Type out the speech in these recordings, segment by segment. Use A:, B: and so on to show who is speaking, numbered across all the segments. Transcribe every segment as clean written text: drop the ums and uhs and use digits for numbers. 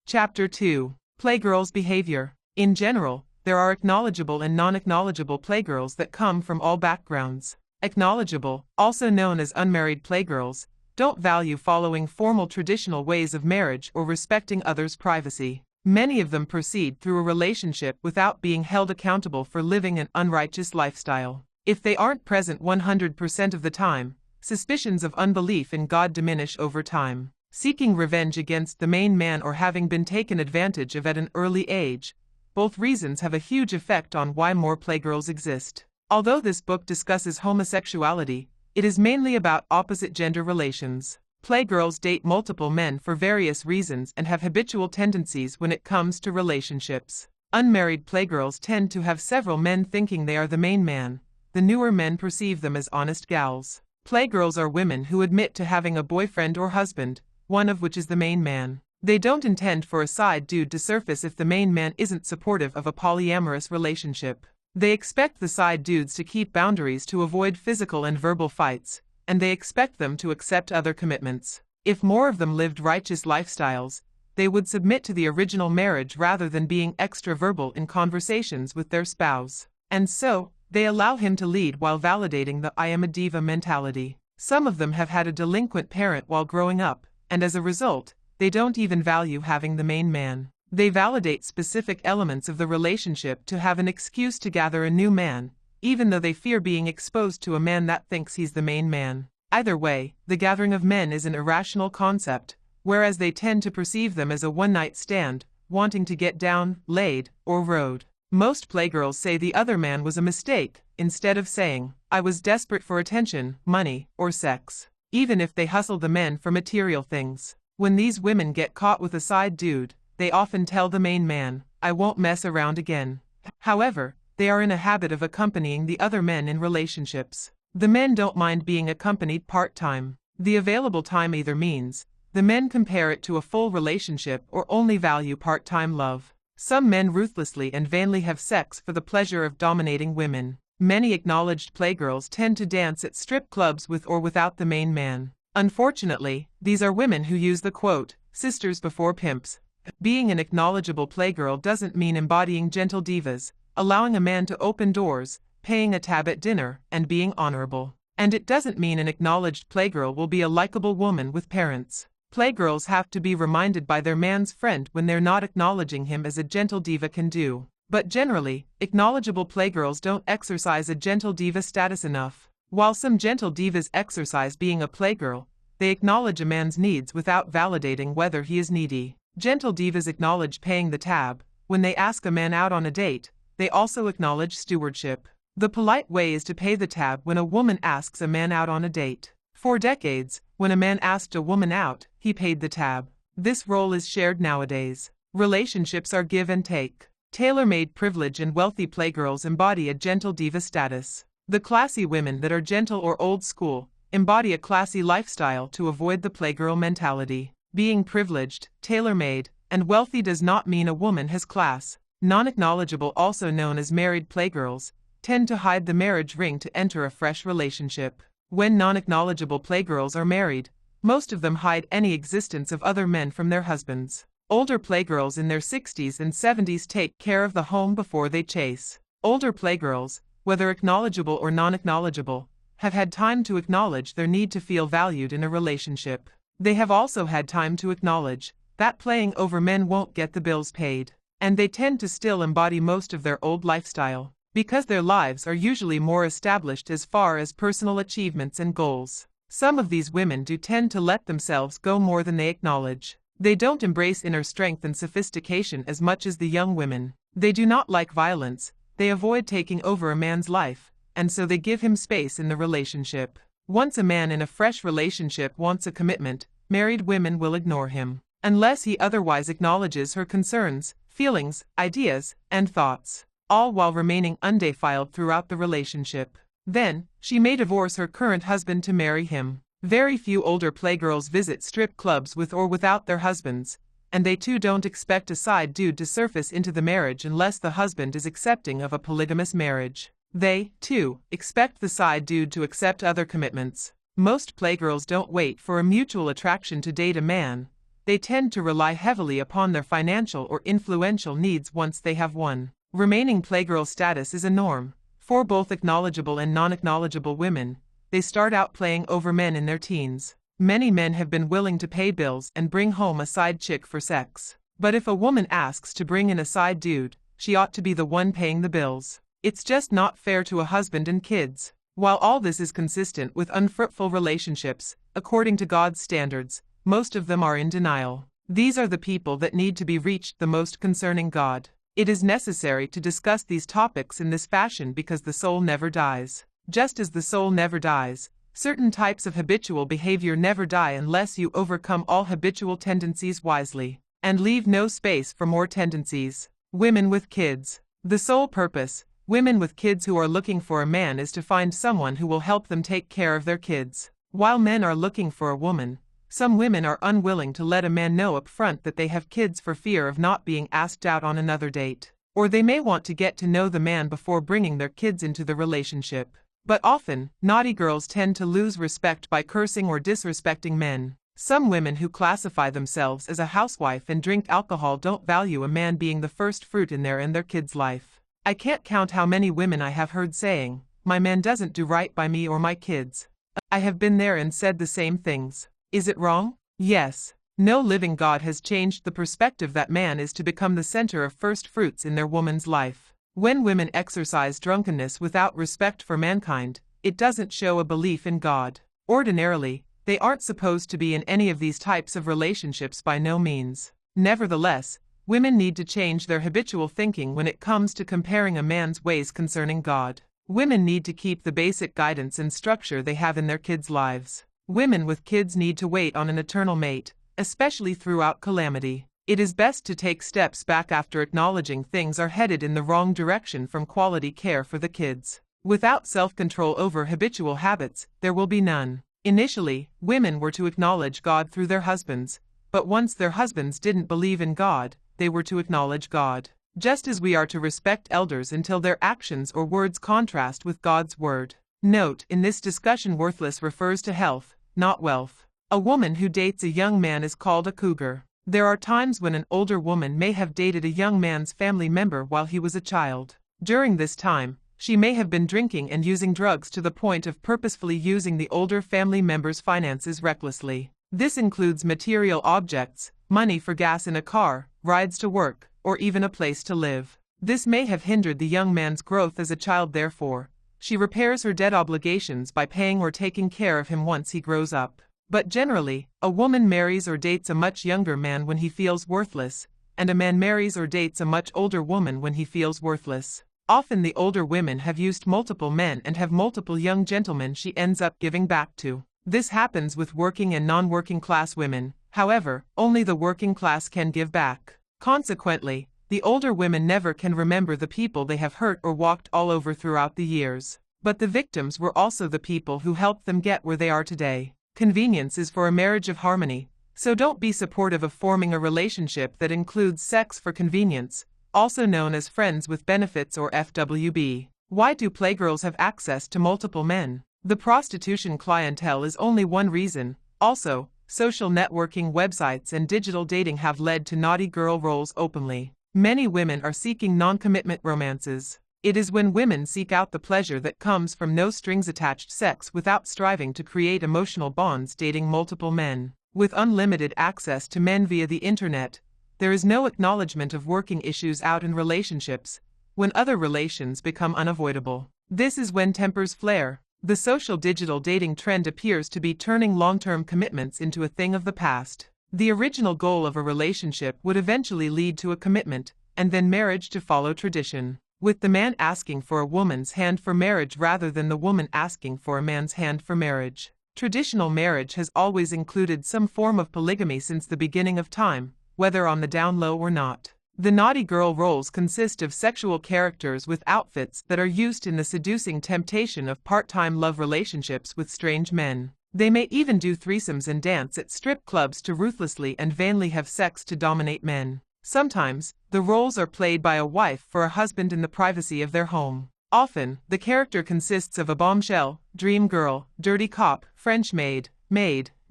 A: Chapter 2. Playgirls' Behavior. In general, there are acknowledgeable and non-acknowledgeable playgirls that come from all backgrounds. Acknowledgeable, also known as unmarried playgirls, don't value following formal traditional ways of marriage or respecting others' privacy. Many of them proceed through a relationship without being held accountable for living an unrighteous lifestyle. If they aren't present 100% of the time, suspicions of unbelief in God diminish over time. Seeking revenge against the main man or having been taken advantage of at an early age, both reasons have a huge effect on why more playgirls exist. Although this book discusses homosexuality, it is mainly about opposite gender relations. Playgirls date multiple men for various reasons and have habitual tendencies when it comes to relationships. Unmarried playgirls tend to have several men thinking they are the main man. The newer men perceive them as honest gals. Playgirls are women who admit to having a boyfriend or husband, one of which is the main man. They don't intend for a side dude to surface if the main man isn't supportive of a polyamorous relationship. They expect the side dudes to keep boundaries to avoid physical and verbal fights, and they expect them to accept other commitments. If more of them lived righteous lifestyles, they would submit to the original marriage rather than being extra-verbal in conversations with their spouse. And so, they allow him to lead while validating the "I am a diva" mentality. Some of them have had a delinquent parent while growing up, and as a result, they don't even value having the main man. They validate specific elements of the relationship to have an excuse to gather a new man, even though they fear being exposed to a man that thinks he's the main man. Either way, the gathering of men is an irrational concept, whereas they tend to perceive them as a one-night stand, wanting to get down, laid, or rode. Most playgirls say the other man was a mistake, instead of saying, "I was desperate for attention, money, or sex." Even if they hustle the men for material things. When these women get caught with a side dude, they often tell the main man, "I won't mess around again." However, they are in a habit of accompanying the other men in relationships. The men don't mind being accompanied part-time. The available time either means the men compare it to a full relationship or only value part-time love. Some men ruthlessly and vainly have sex for the pleasure of dominating women. Many acknowledged playgirls tend to dance at strip clubs with or without the main man. Unfortunately, these are women who use the quote, "sisters before pimps." Being an acknowledgeable playgirl doesn't mean embodying gentle divas, allowing a man to open doors, paying a tab at dinner, and being honorable. And it doesn't mean an acknowledged playgirl will be a likable woman with parents. Playgirls have to be reminded by their man's friend when they're not acknowledging him as a gentle diva can do. But generally, acknowledgeable playgirls don't exercise a gentle diva status enough. While some gentle divas exercise being a playgirl, they acknowledge a man's needs without validating whether he is needy. Gentle divas acknowledge paying the tab. When they ask a man out on a date, they also acknowledge stewardship. The polite way is to pay the tab when a woman asks a man out on a date. For decades, when a man asked a woman out, he paid the tab. This role is shared nowadays. Relationships are give and take. Tailor-made privilege and wealthy playgirls embody a gentle diva status. The classy women that are gentle or old school embody a classy lifestyle to avoid the playgirl mentality. Being privileged, tailor-made, and wealthy does not mean a woman has class. Non-acknowledgeable, also known as married playgirls, tend to hide the marriage ring to enter a fresh relationship. When non-acknowledgeable playgirls are married, most of them hide any existence of other men from their husbands. Older playgirls in their 60s and 70s take care of the home before they chase. Older playgirls, whether acknowledgeable or non-acknowledgeable, have had time to acknowledge their need to feel valued in a relationship. They have also had time to acknowledge that playing over men won't get the bills paid. And they tend to still embody most of their old lifestyle, because their lives are usually more established as far as personal achievements and goals. Some of these women do tend to let themselves go more than they acknowledge. They don't embrace inner strength and sophistication as much as the young women. They do not like violence, they avoid taking over a man's life, and so they give him space in the relationship. Once a man in a fresh relationship wants a commitment, married women will ignore him, unless he otherwise acknowledges her concerns, feelings, ideas, and thoughts, all while remaining undefiled throughout the relationship. Then, she may divorce her current husband to marry him. Very few older playgirls visit strip clubs with or without their husbands, and they too don't expect a side dude to surface into the marriage unless the husband is accepting of a polygamous marriage. They, too, expect the side dude to accept other commitments. Most playgirls don't wait for a mutual attraction to date a man. they tend to rely heavily upon their financial or influential needs once they have one. Remaining playgirl status is a norm. For both acknowledgeable and non-acknowledgeable women, they start out playing over men in their teens. Many men have been willing to pay bills and bring home a side chick for sex. But if a woman asks to bring in a side dude, she ought to be the one paying the bills. It's just not fair to a husband and kids. While all this is consistent with unfruitful relationships, according to God's standards, most of them are in denial. These are the people that need to be reached the most concerning God. It is necessary to discuss these topics in this fashion because the soul never dies. Just as the soul never dies, certain types of habitual behavior never die unless you overcome all habitual tendencies wisely and leave no space for more tendencies. Women with kids. The sole purpose, women with kids who are looking for a man, is to find someone who will help them take care of their kids. While men are looking for a woman, some women are unwilling to let a man know up front that they have kids for fear of not being asked out on another date. Or they may want to get to know the man before bringing their kids into the relationship. But often, naughty girls tend to lose respect by cursing or disrespecting men. Some women who classify themselves as a housewife and drink alcohol don't value a man being the first fruit in their and their kids' life. I can't count how many women I have heard saying, "My man doesn't do right by me or my kids." I have been there and said the same things. Is it wrong? Yes. No living God has changed the perspective that man is to become the center of first fruits in their woman's life. When women exercise drunkenness without respect for mankind, it doesn't show a belief in God. Ordinarily, they aren't supposed to be in any of these types of relationships, by no means. Nevertheless, women need to change their habitual thinking when it comes to comparing a man's ways concerning God. Women need to keep the basic guidance and structure they have in their kids' lives. Women with kids need to wait on an eternal mate, especially throughout calamity. It is best to take steps back after acknowledging things are headed in the wrong direction from quality care for the kids. Without self-control over habitual habits, there will be none. Initially, women were to acknowledge God through their husbands, but once their husbands didn't believe in God, they were to acknowledge God. Just as we are to respect elders until their actions or words contrast with God's word. Note, in this discussion, worthless refers to health, not wealth. A woman who dates a young man is called a cougar. There are times when an older woman may have dated a young man's family member while he was a child. During this time, she may have been drinking and using drugs to the point of purposefully using the older family member's finances recklessly. This includes material objects, money for gas in a car, rides to work, or even a place to live. This may have hindered the young man's growth as a child. Therefore, she repairs her debt obligations by paying or taking care of him once he grows up. But generally, a woman marries or dates a much younger man when he feels worthless, and a man marries or dates a much older woman when he feels worthless. Often the older women have used multiple men and have multiple young gentlemen she ends up giving back to. This happens with working and non-working class women. However, only the working class can give back. Consequently, the older women never can remember the people they have hurt or walked all over throughout the years. But the victims were also the people who helped them get where they are today. Convenience is for a marriage of harmony, so don't be supportive of forming a relationship that includes sex for convenience, also known as friends with benefits or FWB. Why do playgirls have access to multiple men? The prostitution clientele is only one reason. Also, social networking websites and digital dating have led to naughty girl roles openly. Many women are seeking non-commitment romances. It is when women seek out the pleasure that comes from no strings attached sex without striving to create emotional bonds dating multiple men. With unlimited access to men via the internet, there is no acknowledgement of working issues out in relationships, when other relations become unavoidable. This is when tempers flare. The social digital dating trend appears to be turning long-term commitments into a thing of the past. The original goal of a relationship would eventually lead to a commitment, and then marriage to follow tradition, with the man asking for a woman's hand for marriage rather than the woman asking for a man's hand for marriage. Traditional marriage has always included some form of polygamy since the beginning of time, whether on the down low or not. The naughty girl roles consist of sexual characters with outfits that are used in the seducing temptation of part-time love relationships with strange men. They may even do threesomes and dance at strip clubs to ruthlessly and vainly have sex to dominate men. Sometimes, the roles are played by a wife for a husband in the privacy of their home. Often, the character consists of a bombshell, dream girl, dirty cop, French maid,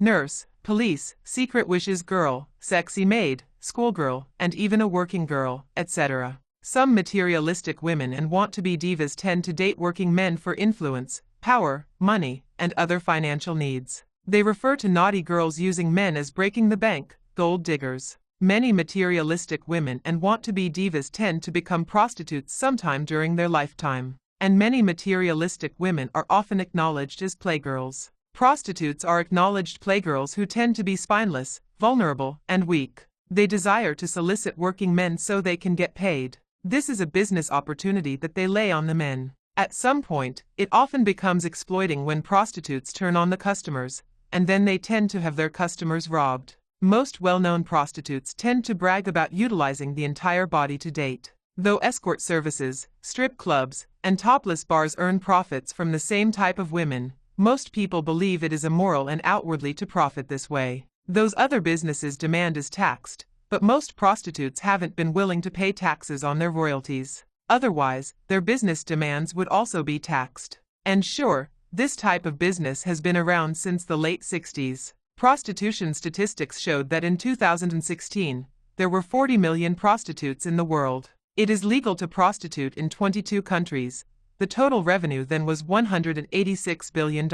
A: nurse, police, secret wishes girl, sexy maid, schoolgirl, and even a working girl, etc. Some materialistic women and want to be divas tend to date working men for influence, power, money, and other financial needs. They refer to naughty girls using men as breaking the bank, gold diggers. Many materialistic women and want to be divas tend to become prostitutes sometime during their lifetime. And many materialistic women are often acknowledged as playgirls. Prostitutes are acknowledged playgirls who tend to be spineless, vulnerable, and weak. They desire to solicit working men so they can get paid. This is a business opportunity that they lay on the men. At some point, it often becomes exploiting when prostitutes turn on the customers, and then they tend to have their customers robbed. Most well-known prostitutes tend to brag about utilizing the entire body to date. Though escort services, strip clubs, and topless bars earn profits from the same type of women, most people believe it is immoral and outwardly to profit this way. Those other businesses' demand is taxed, but most prostitutes haven't been willing to pay taxes on their royalties. Otherwise, their business demands would also be taxed. And sure, this type of business has been around since the late 60s. Prostitution statistics showed that in 2016, there were 40 million prostitutes in the world. It is legal to prostitute in 22 countries. The total revenue then was $186 billion.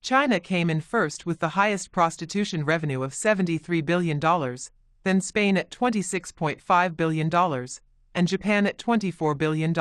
A: China came in first with the highest prostitution revenue of $73 billion, then Spain at $26.5 billion, and Japan at $24 billion.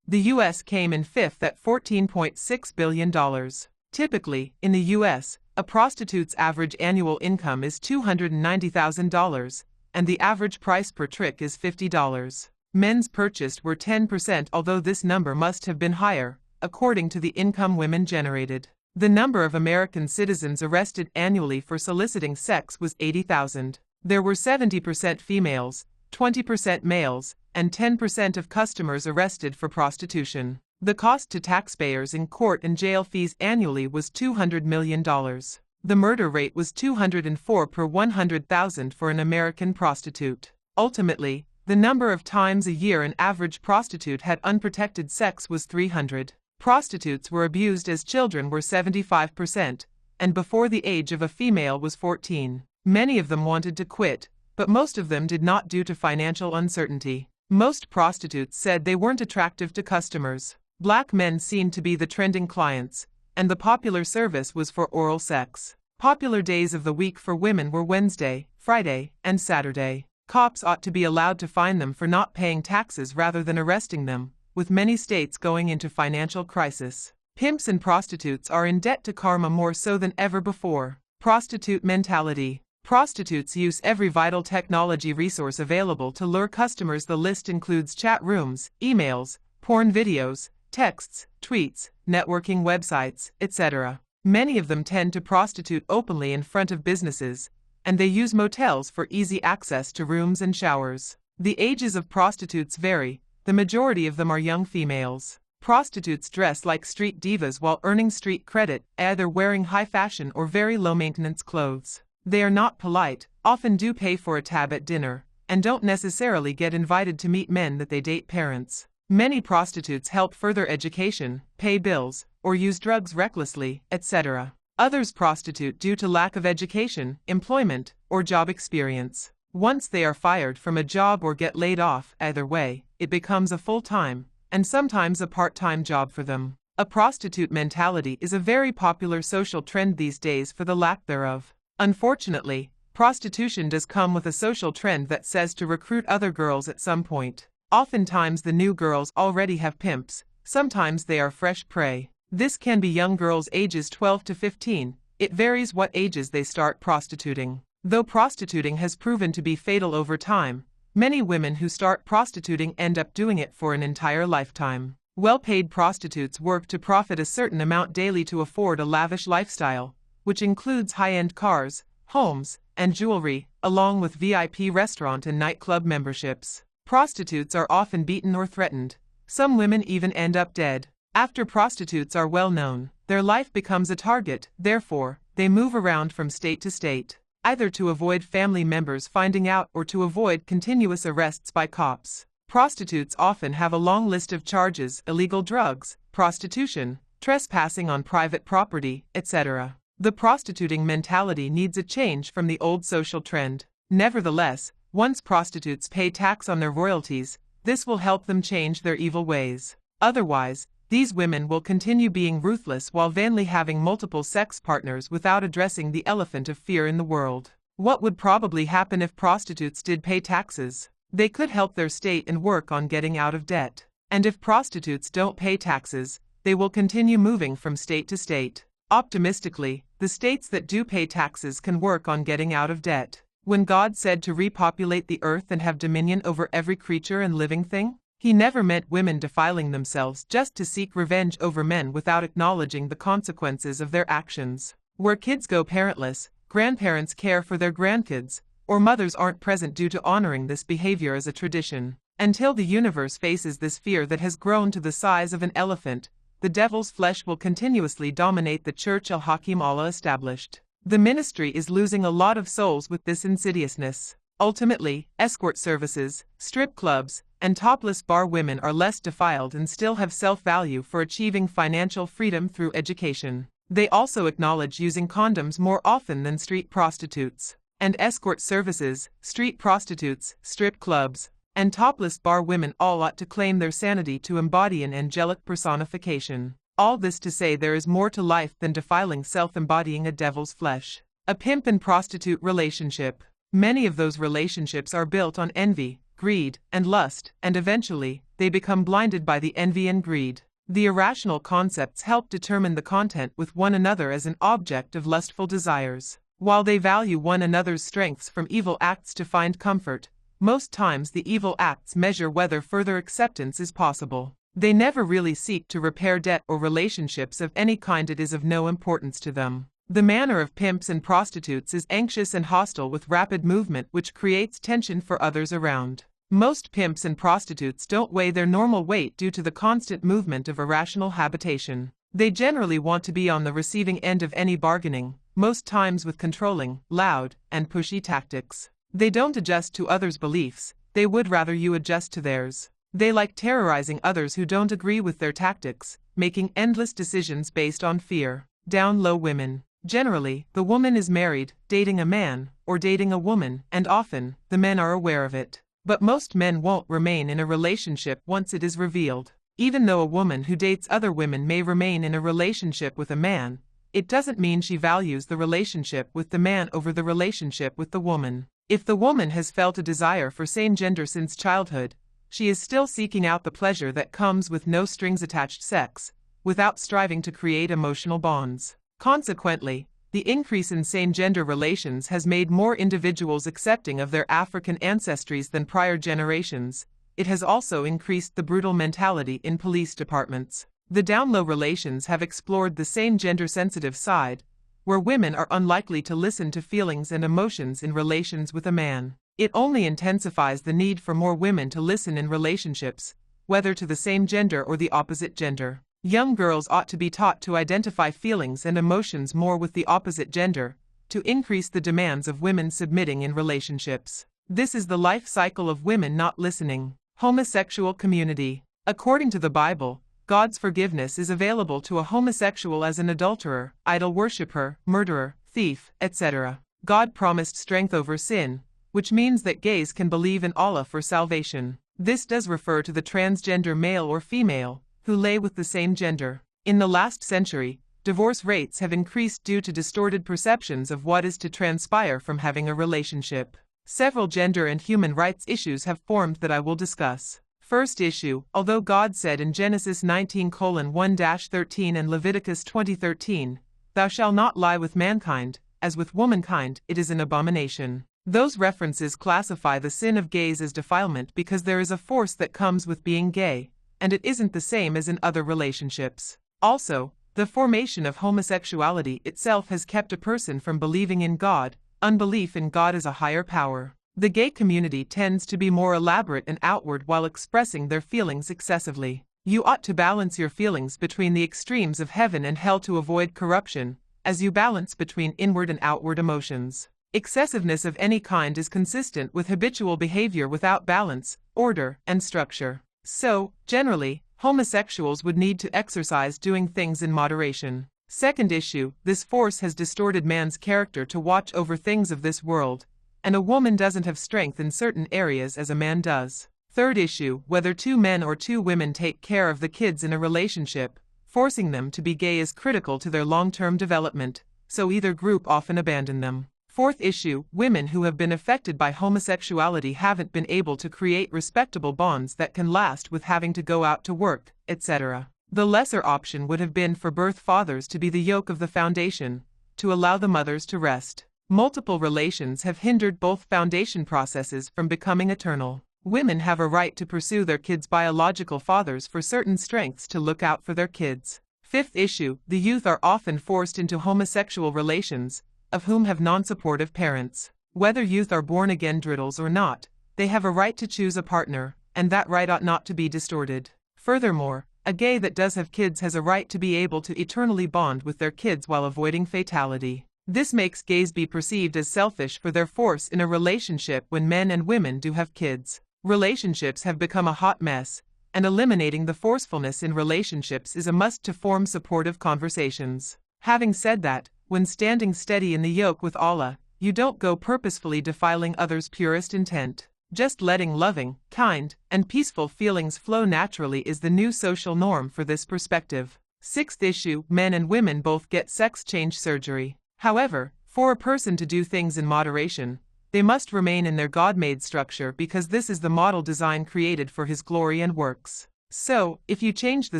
A: The US came in fifth at $14.6 billion. Typically, in the US, a prostitute's average annual income is $290,000, and the average price per trick is $50. Men's purchased were 10%, although this number must have been higher, according to the income women generated. The number of American citizens arrested annually for soliciting sex was 80,000. There were 70% females, 20% males, and 10% of customers arrested for prostitution. The cost to taxpayers in court and jail fees annually was $200 million. The murder rate was 204 per 100,000 for an American prostitute. Ultimately, the number of times a year an average prostitute had unprotected sex was 300. Prostitutes were abused as children were 75%, and before the age of a female was 14. Many of them wanted to quit, but most of them did not due to financial uncertainty. Most prostitutes said they weren't attractive to customers. Black men seemed to be the trending clients, and the popular service was for oral sex. Popular days of the week for women were Wednesday, Friday, and Saturday. Cops ought to be allowed to fine them for not paying taxes rather than arresting them, with many states going into financial crisis. Pimps and prostitutes are in debt to karma more so than ever before. Prostitute mentality. Prostitutes use every vital technology resource available to lure customers. The list includes chat rooms, emails, porn videos, texts, tweets, networking websites, etc. Many of them tend to prostitute openly in front of businesses, and they use motels for easy access to rooms and showers. The ages of prostitutes vary. The majority of them are young females. Prostitutes dress like street divas while earning street credit, either wearing high fashion or very low-maintenance clothes. They are not polite, often do pay for a tab at dinner, and don't necessarily get invited to meet men that they date parents. Many prostitutes help further education, pay bills, or use drugs recklessly, etc. Others prostitute due to lack of education, employment, or job experience. Once they are fired from a job or get laid off, either way, it becomes a full-time, and sometimes a part-time job for them. A prostitute mentality is a very popular social trend these days for the lack thereof. Unfortunately, prostitution does come with a social trend that says to recruit other girls at some point. Oftentimes the new girls already have pimps, sometimes they are fresh prey. This can be young girls ages 12 to 15, it varies what ages they start prostituting. Though prostituting has proven to be fatal over time, many women who start prostituting end up doing it for an entire lifetime. Well-paid prostitutes work to profit a certain amount daily to afford a lavish lifestyle, which includes high-end cars, homes, and jewelry, along with VIP restaurant and nightclub memberships. Prostitutes are often beaten or threatened. Some women even end up dead. After prostitutes are well known, their life becomes a target, therefore, they move around from state to state, either to avoid family members finding out or to avoid continuous arrests by cops. Prostitutes often have a long list of charges: illegal drugs, prostitution, trespassing on private property, etc. The prostituting mentality needs a change from the old social trend. Nevertheless, once prostitutes pay tax on their royalties, this will help them change their evil ways. Otherwise, these women will continue being ruthless while vainly having multiple sex partners without addressing the elephant of fear in the world. What would probably happen if prostitutes did pay taxes? They could help their state and work on getting out of debt. And if prostitutes don't pay taxes, they will continue moving from state to state. Optimistically, the states that do pay taxes can work on getting out of debt. When God said to repopulate the earth and have dominion over every creature and living thing, He never meant women defiling themselves just to seek revenge over men without acknowledging the consequences of their actions. Where kids go parentless, grandparents care for their grandkids, or mothers aren't present due to honoring this behavior as a tradition. Until the universe faces this fear that has grown to the size of an elephant, the devil's flesh will continuously dominate the church Al-Hakim Allah established. The ministry is losing a lot of souls with this insidiousness. Ultimately, escort services, strip clubs, and topless bar women are less defiled and still have self-value for achieving financial freedom through education. They also acknowledge using condoms more often than street prostitutes. And escort services, street prostitutes, strip clubs, and topless bar women all ought to claim their sanity to embody an angelic personification. All this to say there is more to life than defiling self-embodying a devil's flesh. A pimp and prostitute relationship. Many of those relationships are built on envy, greed, and lust, and eventually, they become blinded by the envy and greed. The irrational concepts help determine the content with one another as an object of lustful desires. While they value one another's strengths from evil acts to find comfort, most times the evil acts measure whether further acceptance is possible. They never really seek to repair debt or relationships of any kind. It is of no importance to them. The manner of pimps and prostitutes is anxious and hostile with rapid movement which creates tension for others around. Most pimps and prostitutes don't weigh their normal weight due to the constant movement of irrational habitation. They generally want to be on the receiving end of any bargaining, most times with controlling, loud, and pushy tactics. They don't adjust to others' beliefs, they would rather you adjust to theirs. They like terrorizing others who don't agree with their tactics, making endless decisions based on fear. Down low women. Generally, the woman is married, dating a man, or dating a woman, and often, the men are aware of it. But most men won't remain in a relationship once it is revealed. Even though a woman who dates other women may remain in a relationship with a man, it doesn't mean she values the relationship with the man over the relationship with the woman. If the woman has felt a desire for same gender since childhood, she is still seeking out the pleasure that comes with no strings attached sex, without striving to create emotional bonds. Consequently, the increase in same-gender relations has made more individuals accepting of their African ancestries than prior generations. It has also increased the brutal mentality in police departments. The down-low relations have explored the same gender-sensitive side, where women are unlikely to listen to feelings and emotions in relations with a man. It only intensifies the need for more women to listen in relationships, whether to the same gender or the opposite gender. Young girls ought to be taught to identify feelings and emotions more with the opposite gender, to increase the demands of women submitting in relationships. This is the life cycle of women not listening. Homosexual community. According to the Bible, God's forgiveness is available to a homosexual as an adulterer, idol worshipper, murderer, thief, etc. God promised strength over sin, which means that gays can believe in Allah for salvation. This does refer to the transgender male or female who lay with the same gender. In the last century, divorce rates have increased due to distorted perceptions of what is to transpire from having a relationship. Several gender and human rights issues have formed that I will discuss. First issue, although God said in Genesis 19:1-13 and Leviticus 20:13, "Thou shalt not lie with mankind, as with womankind, it is an abomination." Those references classify the sin of gays as defilement because there is a force that comes with being gay, and it isn't the same as in other relationships. Also, the formation of homosexuality itself has kept a person from believing in God, unbelief in God as a higher power. The gay community tends to be more elaborate and outward while expressing their feelings excessively. You ought to balance your feelings between the extremes of heaven and hell to avoid corruption, as you balance between inward and outward emotions. Excessiveness of any kind is consistent with habitual behavior without balance, order, and structure. So, generally, homosexuals would need to exercise doing things in moderation. Second issue, this force has distorted man's character to watch over things of this world, and a woman doesn't have strength in certain areas as a man does. Third issue, whether two men or two women take care of the kids in a relationship, forcing them to be gay is critical to their long-term development, so either group often abandon them. Fourth issue, women who have been affected by homosexuality haven't been able to create respectable bonds that can last with having to go out to work, etc. The lesser option would have been for birth fathers to be the yoke of the foundation, to allow the mothers to rest. Multiple relations have hindered both foundation processes from becoming eternal. Women have a right to pursue their kids' biological fathers for certain strengths to look out for their kids. Fifth issue, the youth are often forced into homosexual relations, of whom have non-supportive parents. Whether youth are born-again driddles or not, they have a right to choose a partner, and that right ought not to be distorted. Furthermore, a gay that does have kids has a right to be able to eternally bond with their kids while avoiding fatality. This makes gays be perceived as selfish for their force in a relationship when men and women do have kids. Relationships have become a hot mess, and eliminating the forcefulness in relationships is a must to form supportive conversations. Having said that, when standing steady in the yoke with Allah, you don't go purposefully defiling others' purest intent. Just letting loving, kind, and peaceful feelings flow naturally is the new social norm for this perspective. Sixth issue, men and women both get sex change surgery. However, for a person to do things in moderation, they must remain in their God-made structure because this is the model design created for His glory and works. So, if you change the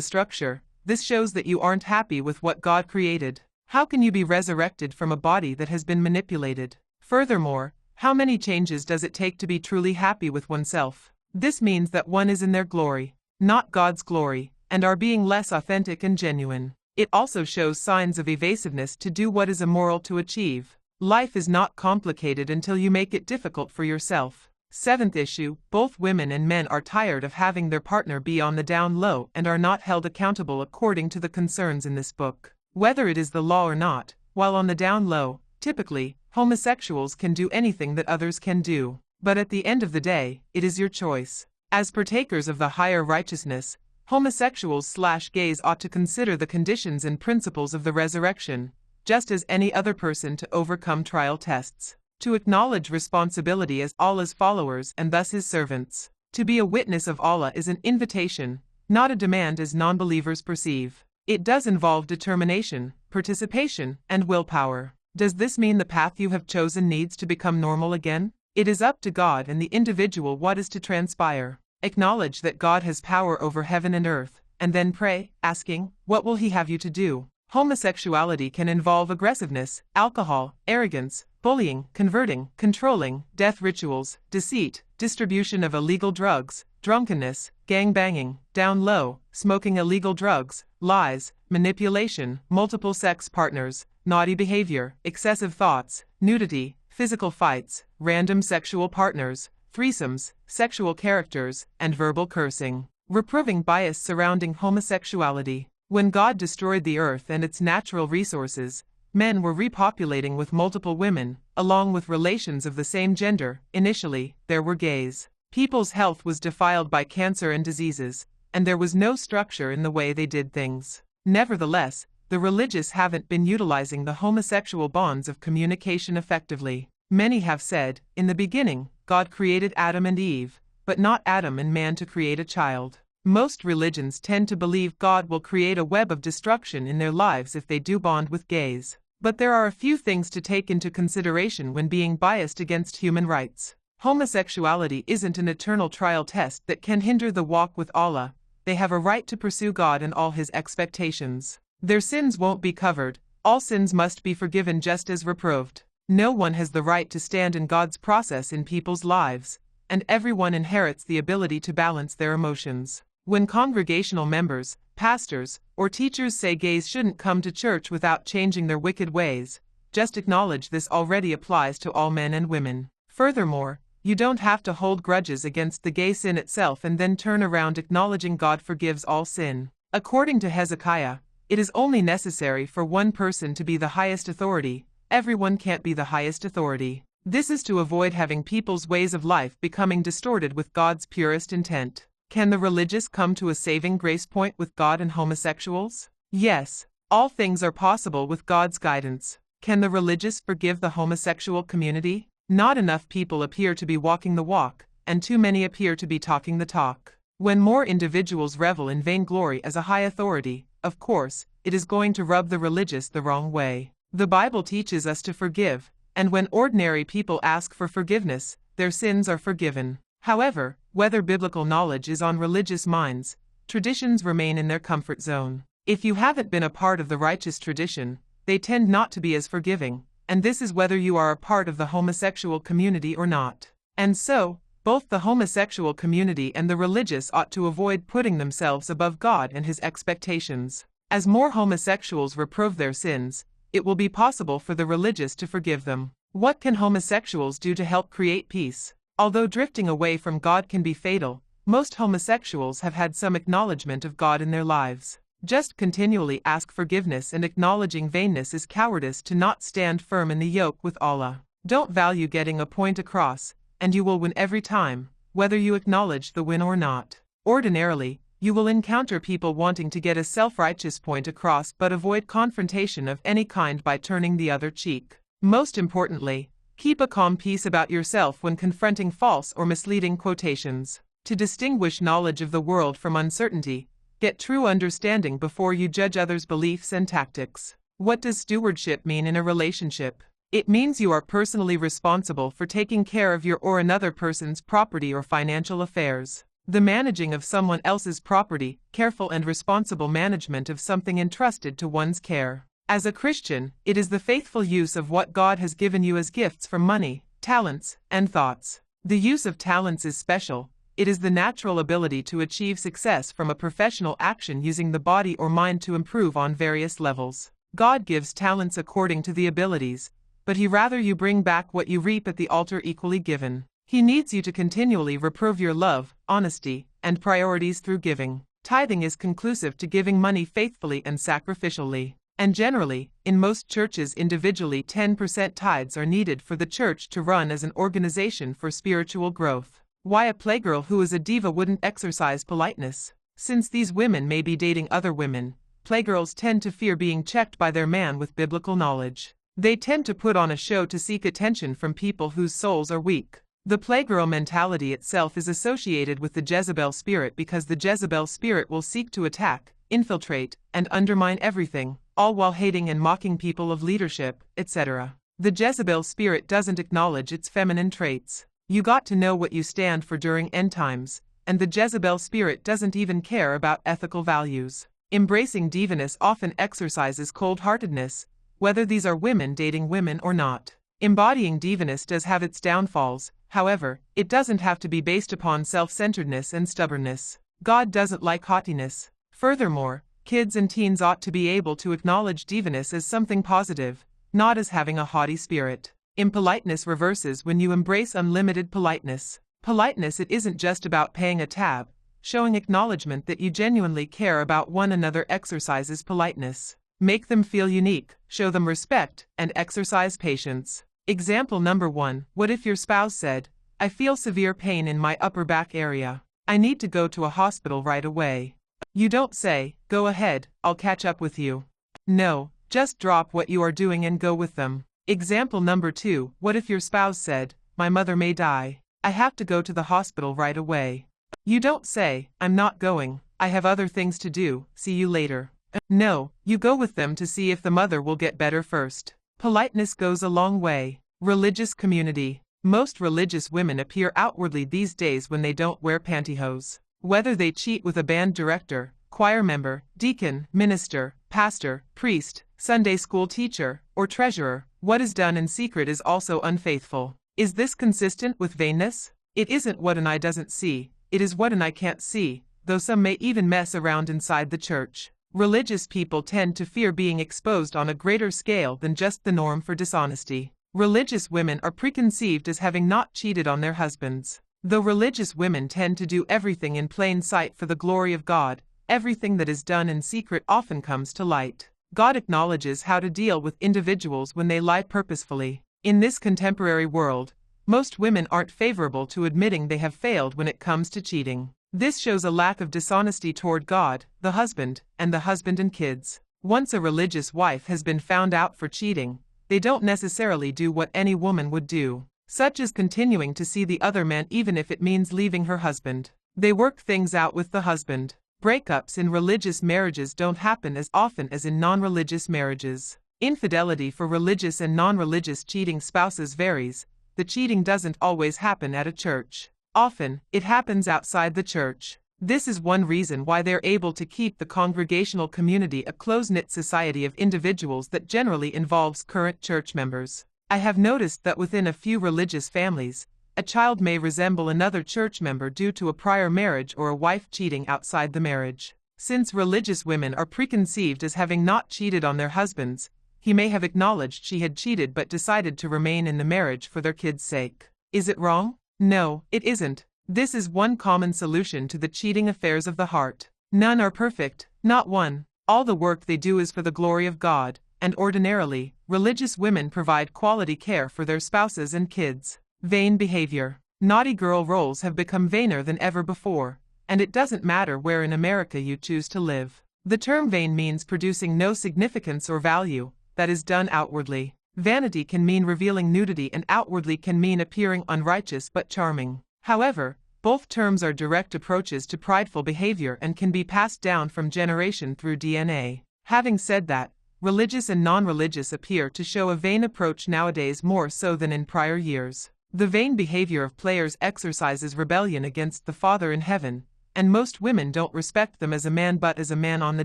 A: structure, this shows that you aren't happy with what God created. How can you be resurrected from a body that has been manipulated? Furthermore, how many changes does it take to be truly happy with oneself? This means that one is in their glory, not God's glory, and are being less authentic and genuine. It also shows signs of evasiveness to do what is immoral to achieve. Life is not complicated until you make it difficult for yourself. Seventh issue, both women and men are tired of having their partner be on the down low and are not held accountable according to the concerns in this book. Whether it is the law or not, while on the down low, typically, homosexuals can do anything that others can do. But at the end of the day, it is your choice. As partakers of the higher righteousness, homosexuals/gays ought to consider the conditions and principles of the resurrection, just as any other person to overcome trial tests. To acknowledge responsibility as Allah's followers and thus His servants. To be a witness of Allah is an invitation, not a demand as non-believers perceive. It does involve determination, participation, and willpower. Does this mean the path you have chosen needs to become normal again? It is up to God and the individual what is to transpire. Acknowledge that God has power over heaven and earth, and then pray, asking, what will He have you to do? Homosexuality can involve aggressiveness, alcohol, arrogance, bullying, converting, controlling, death rituals, deceit, distribution of illegal drugs, drunkenness, gang-banging, down low, smoking illegal drugs, lies, manipulation, multiple sex partners, naughty behavior, excessive thoughts, nudity, physical fights, random sexual partners, threesomes, sexual characters, and verbal cursing. Reproving bias surrounding homosexuality. When God destroyed the earth and its natural resources, men were repopulating with multiple women, along with relations of the same gender. Initially, there were gays. People's health was defiled by cancer and diseases, and there was no structure in the way they did things. Nevertheless, the religious haven't been utilizing the homosexual bonds of communication effectively. Many have said, in the beginning, God created Adam and Eve, but not Adam and man to create a child. Most religions tend to believe God will create a web of destruction in their lives if they do bond with gays. But there are a few things to take into consideration when being biased against human rights. Homosexuality isn't an eternal trial test that can hinder the walk with Allah. They have a right to pursue God and all His expectations. Their sins won't be covered. All sins must be forgiven just as reproved. No one has the right to stand in God's process in people's lives, and everyone inherits the ability to balance their emotions. When congregational members, pastors, or teachers say gays shouldn't come to church without changing their wicked ways, just acknowledge this already applies to all men and women. Furthermore, you don't have to hold grudges against the gay sin itself and then turn around acknowledging God forgives all sin. According to Hezekiah, it is only necessary for one person to be the highest authority. Everyone can't be the highest authority. This is to avoid having people's ways of life becoming distorted with God's purest intent. Can the religious come to a saving grace point with God and homosexuals? Yes, All things are possible with God's guidance. Can the religious forgive the homosexual community? Not enough people appear to be walking the walk, and too many appear to be talking the talk. When more individuals revel in vainglory as a high authority, of course, it is going to rub the religious the wrong way. The Bible teaches us to forgive, and when ordinary people ask for forgiveness, their sins are forgiven. However, whether biblical knowledge is on religious minds, traditions remain in their comfort zone. If you haven't been a part of the righteous tradition, they tend not to be as forgiving, and this is whether you are a part of the homosexual community or not. And so, both the homosexual community and the religious ought to avoid putting themselves above God and His expectations. As more homosexuals reprove their sins, it will be possible for the religious to forgive them. What can homosexuals do to help create peace? Although drifting away from God can be fatal, most homosexuals have had some acknowledgement of God in their lives. Just continually ask forgiveness, and acknowledging vainness is cowardice to not stand firm in the yoke with Allah. Don't value getting a point across, and you will win every time, whether you acknowledge the win or not. Ordinarily, you will encounter people wanting to get a self-righteous point across but avoid confrontation of any kind by turning the other cheek. Most importantly, keep a calm peace about yourself when confronting false or misleading quotations. To distinguish knowledge of the world from uncertainty, get true understanding before you judge others' beliefs and tactics. What does stewardship mean in a relationship? It means you are personally responsible for taking care of your or another person's property or financial affairs. The managing of someone else's property, careful and responsible management of something entrusted to one's care. As a Christian, it is the faithful use of what God has given you as gifts from money, talents, and thoughts. The use of talents is special. It is the natural ability to achieve success from a professional action using the body or mind to improve on various levels. God gives talents according to the abilities, but He rather you bring back what you reap at the altar equally given. He needs you to continually reprove your love, honesty, and priorities through giving. Tithing is conclusive to giving money faithfully and sacrificially. And generally, in most churches individually 10% tithes are needed for the church to run as an organization for spiritual growth. Why a playgirl who is a diva wouldn't exercise politeness? Since these women may be dating other women, playgirls tend to fear being checked by their man with biblical knowledge. They tend to put on a show to seek attention from people whose souls are weak. The playgirl mentality itself is associated with the Jezebel spirit because the Jezebel spirit will seek to attack, infiltrate, and undermine everything, all while hating and mocking people of leadership, etc. The Jezebel spirit doesn't acknowledge its feminine traits. You got to know what you stand for during end times, and the Jezebel spirit doesn't even care about ethical values. Embracing diviness often exercises cold-heartedness, whether these are women dating women or not. Embodying diviness does have its downfalls, however, it doesn't have to be based upon self-centeredness and stubbornness. God doesn't like haughtiness. Furthermore, kids and teens ought to be able to acknowledge diviness as something positive, not as having a haughty spirit. Impoliteness reverses when you embrace unlimited politeness. Politeness, it isn't just about paying a tab. Showing acknowledgement that you genuinely care about one another exercises politeness. Make them feel unique, show them respect, and exercise patience. Example number 1. What if your spouse said, "I feel severe pain in my upper back area. I need to go to a hospital right away." You don't say, "Go ahead, I'll catch up with you." No, just drop what you are doing and go with them. Example number 2. What if your spouse said, "My mother may die. I have to go to the hospital right away." You don't say, "I'm not going. I have other things to do. See you later." No, you go with them to see if the mother will get better first. Politeness goes a long way. Religious community. Most religious women appear outwardly these days when they don't wear pantyhose. Whether they cheat with a band director, choir member, deacon, minister, pastor, priest, Sunday school teacher, or treasurer, what is done in secret is also unfaithful. Is this consistent with vainness? It isn't what an eye doesn't see, it is what an eye can't see, though some may even mess around inside the church. Religious people tend to fear being exposed on a greater scale than just the norm for dishonesty. Religious women are preconceived as having not cheated on their husbands. Though religious women tend to do everything in plain sight for the glory of God, everything that is done in secret often comes to light. God acknowledges how to deal with individuals when they lie purposefully. In this contemporary world, most women aren't favorable to admitting they have failed when it comes to cheating. This shows a lack of dishonesty toward God, the husband and kids. Once a religious wife has been found out for cheating, they don't necessarily do what any woman would do, such as continuing to see the other man even if it means leaving her husband. They work things out with the husband. Breakups in religious marriages don't happen as often as in non-religious marriages. Infidelity for religious and non-religious cheating spouses varies. The cheating doesn't always happen at a church. Often, it happens outside the church. This is one reason why they're able to keep the congregational community a close-knit society of individuals that generally involves current church members. I have noticed that within a few religious families, a child may resemble another church member due to a prior marriage or a wife cheating outside the marriage. Since religious women are preconceived as having not cheated on their husbands, he may have acknowledged she had cheated but decided to remain in the marriage for their kids' sake. Is it wrong? No, it isn't. This is one common solution to the cheating affairs of the heart. None are perfect, not one. All the work they do is for the glory of God, and ordinarily, religious women provide quality care for their spouses and kids. Vain behavior. Naughty girl roles have become vainer than ever before, and it doesn't matter where in America you choose to live. The term vain means producing no significance or value, that is done outwardly. Vanity can mean revealing nudity and outwardly can mean appearing unrighteous but charming. However, both terms are direct approaches to prideful behavior and can be passed down from generation through DNA. Having said that, religious and non-religious appear to show a vain approach nowadays more so than in prior years. The vain behavior of players exercises rebellion against the Father in heaven, and most women don't respect them as a man but as a man on the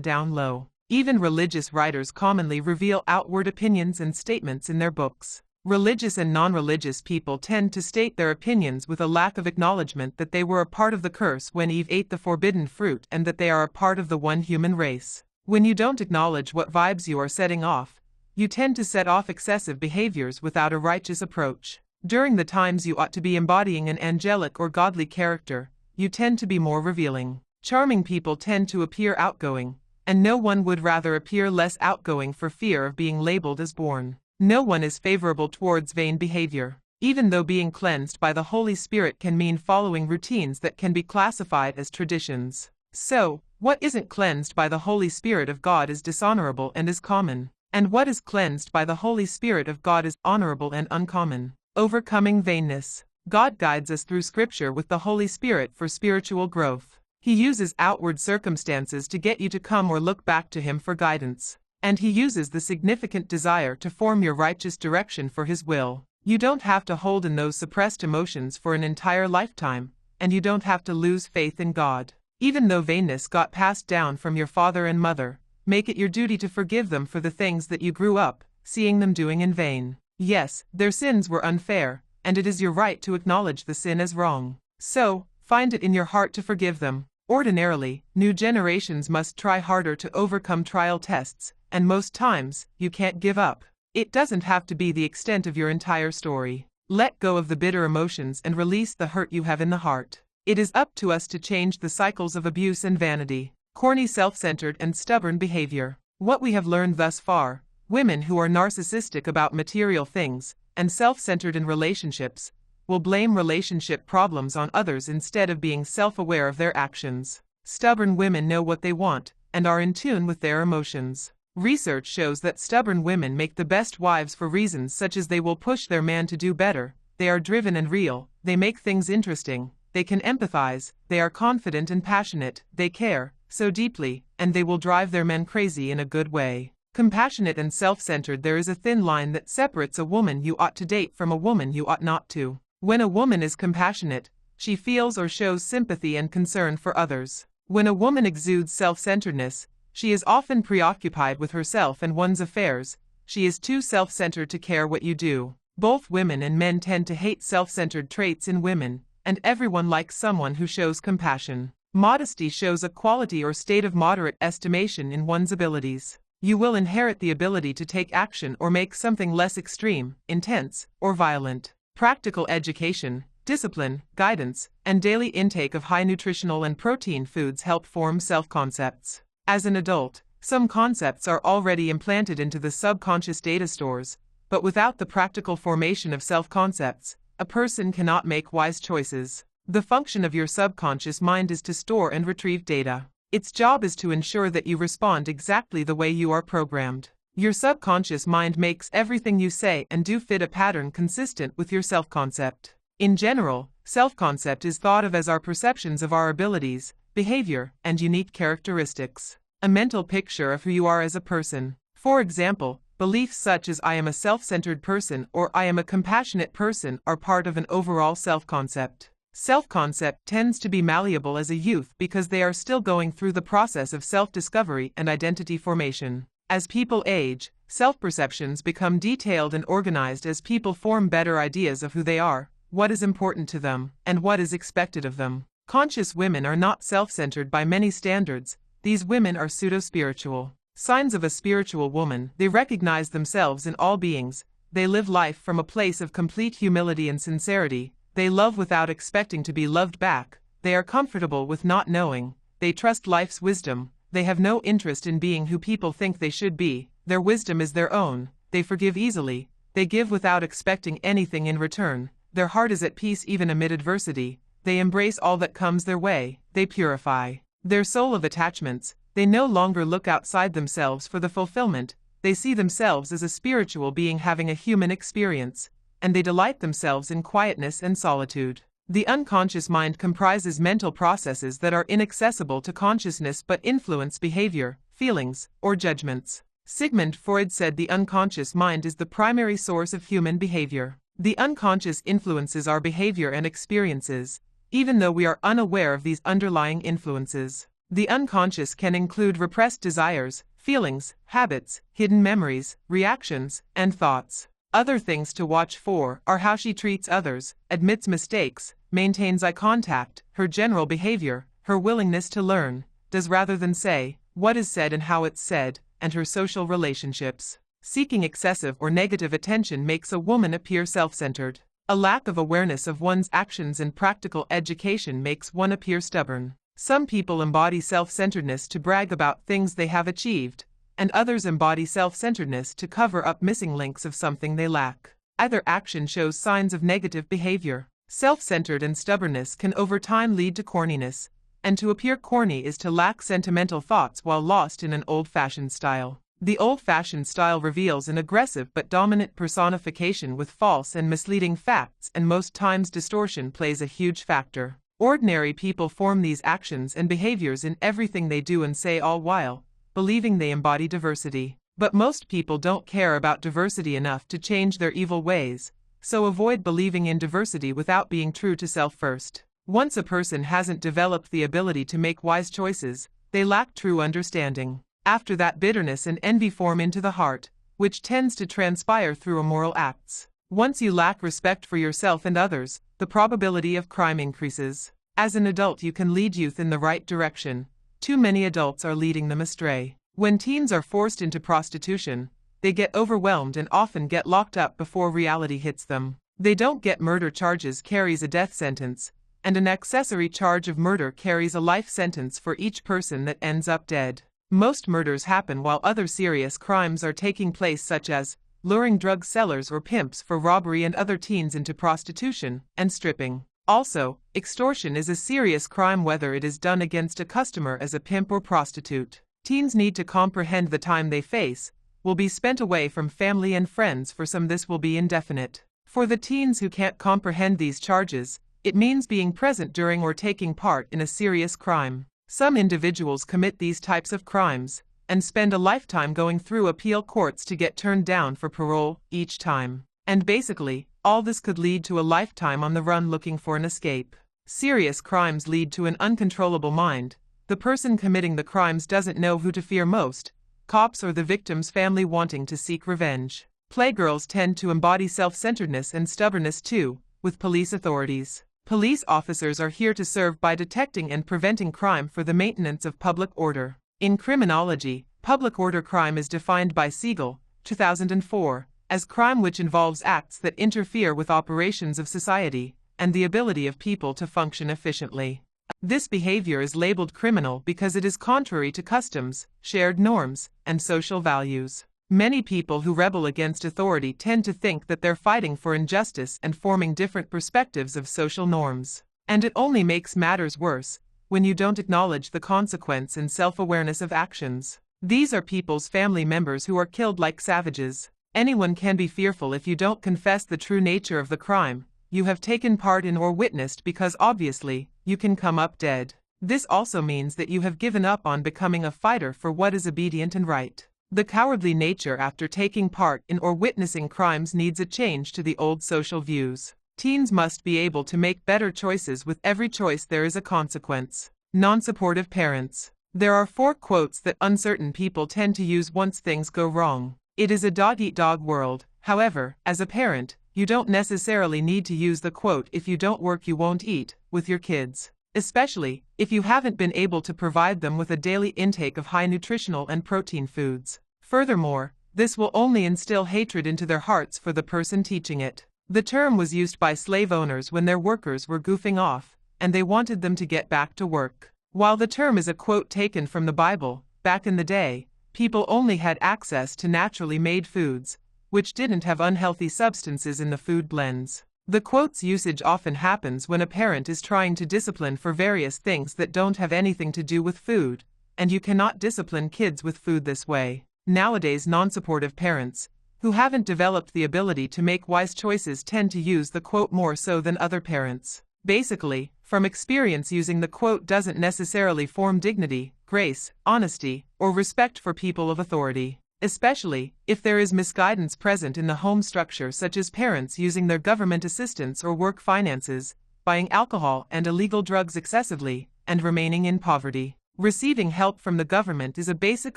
A: down low. Even religious writers commonly reveal outward opinions and statements in their books. Religious and non-religious people tend to state their opinions with a lack of acknowledgement that they were a part of the curse when Eve ate the forbidden fruit and that they are a part of the one human race. When you don't acknowledge what vibes you are setting off, you tend to set off excessive behaviors without a righteous approach. During the times you ought to be embodying an angelic or godly character, you tend to be more revealing. Charming people tend to appear outgoing, and no one would rather appear less outgoing for fear of being labeled as bored. No one is favorable towards vain behavior, even though being cleansed by the Holy Spirit can mean following routines that can be classified as traditions. So, what isn't cleansed by the Holy Spirit of God is dishonorable and is common, and what is cleansed by the Holy Spirit of God is honorable and uncommon. Overcoming vainness. God guides us through Scripture with the Holy Spirit for spiritual growth. He uses outward circumstances to get you to come or look back to Him for guidance. And He uses the significant desire to form your righteous direction for His will. You don't have to hold in those suppressed emotions for an entire lifetime, and you don't have to lose faith in God. Even though vainness got passed down from your father and mother, make it your duty to forgive them for the things that you grew up seeing them doing in vain. Yes, their sins were unfair, and it is your right to acknowledge the sin as wrong. So, find it in your heart to forgive them. Ordinarily, new generations must try harder to overcome trial tests, and most times, you can't give up. It doesn't have to be the extent of your entire story. Let go of the bitter emotions and release the hurt you have in the heart. It is up to us to change the cycles of abuse and vanity, corny self-centered and stubborn behavior. What we have learned thus far, women who are narcissistic about material things, and self-centered in relationships, will blame relationship problems on others instead of being self-aware of their actions. Stubborn women know what they want, and are in tune with their emotions. Research shows that stubborn women make the best wives for reasons such as they will push their man to do better, they are driven and real, they make things interesting, they can empathize, they are confident and passionate, they care so deeply, and they will drive their men crazy in a good way. Compassionate and self-centered. There is a thin line that separates a woman you ought to date from a woman you ought not to. When a woman is compassionate, she feels or shows sympathy and concern for others. When a woman exudes self-centeredness, she is often preoccupied with herself and one's affairs. She is too self-centered to care what you do. Both women and men tend to hate self-centered traits in women, and everyone likes someone who shows compassion. Modesty shows a quality or state of moderate estimation in one's abilities. You will inherit the ability to take action or make something less extreme, intense, or violent. Practical education, discipline, guidance, and daily intake of high nutritional and protein foods help form self-concepts. As an adult, some concepts are already implanted into the subconscious data stores, but without the practical formation of self-concepts, a person cannot make wise choices. The function of your subconscious mind is to store and retrieve data. Its job is to ensure that you respond exactly the way you are programmed. Your subconscious mind makes everything you say and do fit a pattern consistent with your self-concept. In general, self-concept is thought of as our perceptions of our abilities, behavior, and unique characteristics. A mental picture of who you are as a person. For example, beliefs such as I am a self-centered person or I am a compassionate person are part of an overall self-concept. Self-concept tends to be malleable as a youth because they are still going through the process of self-discovery and identity formation. As people age, self-perceptions become detailed and organized as people form better ideas of who they are, what is important to them, and what is expected of them. Conscious women are not self-centered by many standards. These women are pseudo-spiritual. Signs of a spiritual woman: they recognize themselves in all beings, they live life from a place of complete humility and sincerity, they love without expecting to be loved back, they are comfortable with not knowing, they trust life's wisdom, they have no interest in being who people think they should be, their wisdom is their own, they forgive easily, they give without expecting anything in return, their heart is at peace even amid adversity, they embrace all that comes their way, they purify their soul of attachments, they no longer look outside themselves for the fulfillment, they see themselves as a spiritual being having a human experience, and they delight themselves in quietness and solitude. The unconscious mind comprises mental processes that are inaccessible to consciousness but influence behavior, feelings, or judgments. Sigmund Freud said the unconscious mind is the primary source of human behavior. The unconscious influences our behavior and experiences, even though we are unaware of these underlying influences. The unconscious can include repressed desires, feelings, habits, hidden memories, reactions, and thoughts. Other things to watch for are how she treats others, admits mistakes, maintains eye contact, her general behavior, her willingness to learn, does rather than say, what is said and how it's said, and her social relationships. Seeking excessive or negative attention makes a woman appear self-centered. A lack of awareness of one's actions and practical education makes one appear stubborn. Some people embody self-centeredness to brag about things they have achieved, and others embody self-centeredness to cover up missing links of something they lack. Either action shows signs of negative behavior. Self-centered and stubbornness can over time lead to corniness, and to appear corny is to lack sentimental thoughts while lost in an old-fashioned style. The old-fashioned style reveals an aggressive but dominant personification with false and misleading facts, and most times distortion plays a huge factor. Ordinary people form these actions and behaviors in everything they do and say, all while believing they embody diversity. But most people don't care about diversity enough to change their evil ways, so avoid believing in diversity without being true to self first. Once a person hasn't developed the ability to make wise choices, they lack true understanding. After that, bitterness and envy form into the heart, which tends to transpire through immoral acts. Once you lack respect for yourself and others, the probability of crime increases. As an adult, you can lead youth in the right direction. Too many adults are leading them astray. When teens are forced into prostitution, they get overwhelmed and often get locked up before reality hits them. They don't get murder charges carries a death sentence, and an accessory charge of murder carries a life sentence for each person that ends up dead. Most murders happen while other serious crimes are taking place, such as luring drug sellers or pimps for robbery and other teens into prostitution and stripping. Also, extortion is a serious crime whether it is done against a customer as a pimp or prostitute. Teens need to comprehend the time they face will be spent away from family and friends. For some, this will be indefinite. For the teens who can't comprehend these charges, it means being present during or taking part in a serious crime. Some individuals commit these types of crimes and spend a lifetime going through appeal courts to get turned down for parole each time. And basically, all this could lead to a lifetime on the run looking for an escape. Serious crimes lead to an uncontrollable mind. The person committing the crimes doesn't know who to fear most, cops or the victim's family wanting to seek revenge. Playgirls tend to embody self-centeredness and stubbornness too, with police authorities. Police officers are here to serve by detecting and preventing crime for the maintenance of public order. In criminology, public order crime is defined by Siegel, 2004, as crime which involves acts that interfere with operations of society and the ability of people to function efficiently. This behavior is labeled criminal because it is contrary to customs, shared norms, and social values. Many people who rebel against authority tend to think that they're fighting for injustice and forming different perspectives of social norms. And it only makes matters worse. when you don't acknowledge the consequence and self-awareness of actions. These are people's family members who are killed like savages. Anyone can be fearful if you don't confess the true nature of the crime you have taken part in or witnessed, because obviously, you can come up dead. This also means that you have given up on becoming a fighter for what is obedient and right. The cowardly nature after taking part in or witnessing crimes needs a change to the old social views. Teens must be able to make better choices. With every choice there is a consequence. Non-supportive parents. There are 4 quotes that uncertain people tend to use once things go wrong. It is a dog-eat-dog world. However, as a parent, you don't necessarily need to use the quote "if you don't work you won't eat" with your kids, especially if you haven't been able to provide them with a daily intake of high nutritional and protein foods. Furthermore, this will only instill hatred into their hearts for the person teaching it. The term was used by slave owners when their workers were goofing off, and they wanted them to get back to work. While the term is a quote taken from the Bible, back in the day, people only had access to naturally made foods, which didn't have unhealthy substances in the food blends. The quote's usage often happens when a parent is trying to discipline for various things that don't have anything to do with food, and you cannot discipline kids with food this way. Nowadays, non-supportive parents, who haven't developed the ability to make wise choices, tend to use the quote more so than other parents. Basically, from experience, using the quote doesn't necessarily form dignity, grace, honesty, or respect for people of authority, especially if there is misguidance present in the home structure, such as parents using their government assistance or work finances, buying alcohol and illegal drugs excessively, and remaining in poverty. Receiving help from the government is a basic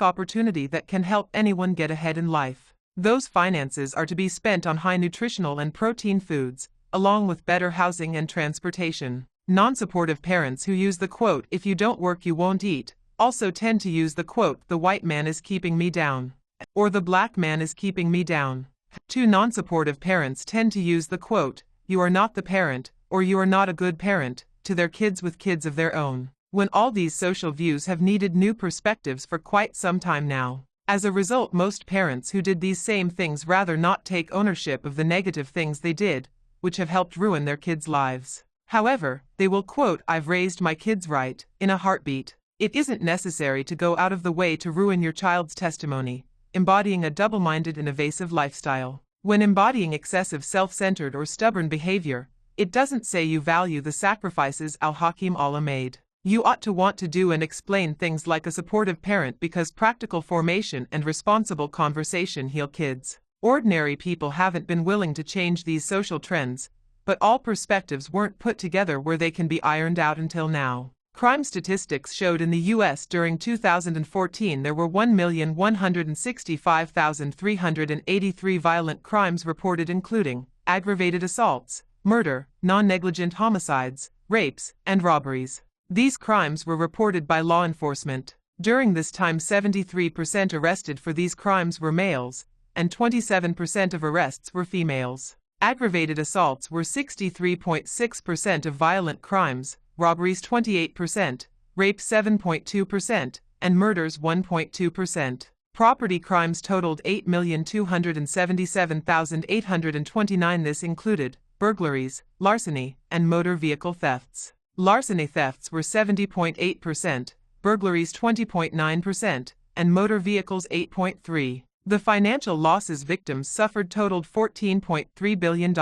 A: opportunity that can help anyone get ahead in life. Those finances are to be spent on high nutritional and protein foods, along with better housing and transportation. Non-supportive parents who use the quote "if you don't work you won't eat" also tend to use the quote "the white man is keeping me down" or "the black man is keeping me down." 2 non-supportive parents tend to use the quote "you are not the parent" or "you are not a good parent" to their kids with kids of their own, when all these social views have needed new perspectives for quite some time now. As a result, most parents who did these same things rather not take ownership of the negative things they did, which have helped ruin their kids' lives. However, they will quote "I've raised my kids right" in a heartbeat. It isn't necessary to go out of the way to ruin your child's testimony, embodying a double-minded and evasive lifestyle. When embodying excessive self-centered or stubborn behavior, it doesn't say you value the sacrifices Al-Hakim Allah made. You ought to want to do and explain things like a supportive parent, because practical formation and responsible conversation heal kids. Ordinary people haven't been willing to change these social trends, but all perspectives weren't put together where they can be ironed out until now. Crime statistics showed in the U.S. during 2014 there were 1,165,383 violent crimes reported, including aggravated assaults, murder, non-negligent homicides, rapes, and robberies. These crimes were reported by law enforcement. During this time, 73% arrested for these crimes were males, and 27% of arrests were females. Aggravated assaults were 63.6% of violent crimes, robberies 28%, rape 7.2%, and murders 1.2%. Property crimes totaled 8,277,829. This included burglaries, larceny, and motor vehicle thefts. Larceny thefts were 70.8%, burglaries 20.9%, and motor vehicles 8.3%. The financial losses victims suffered totaled $14.3 billion.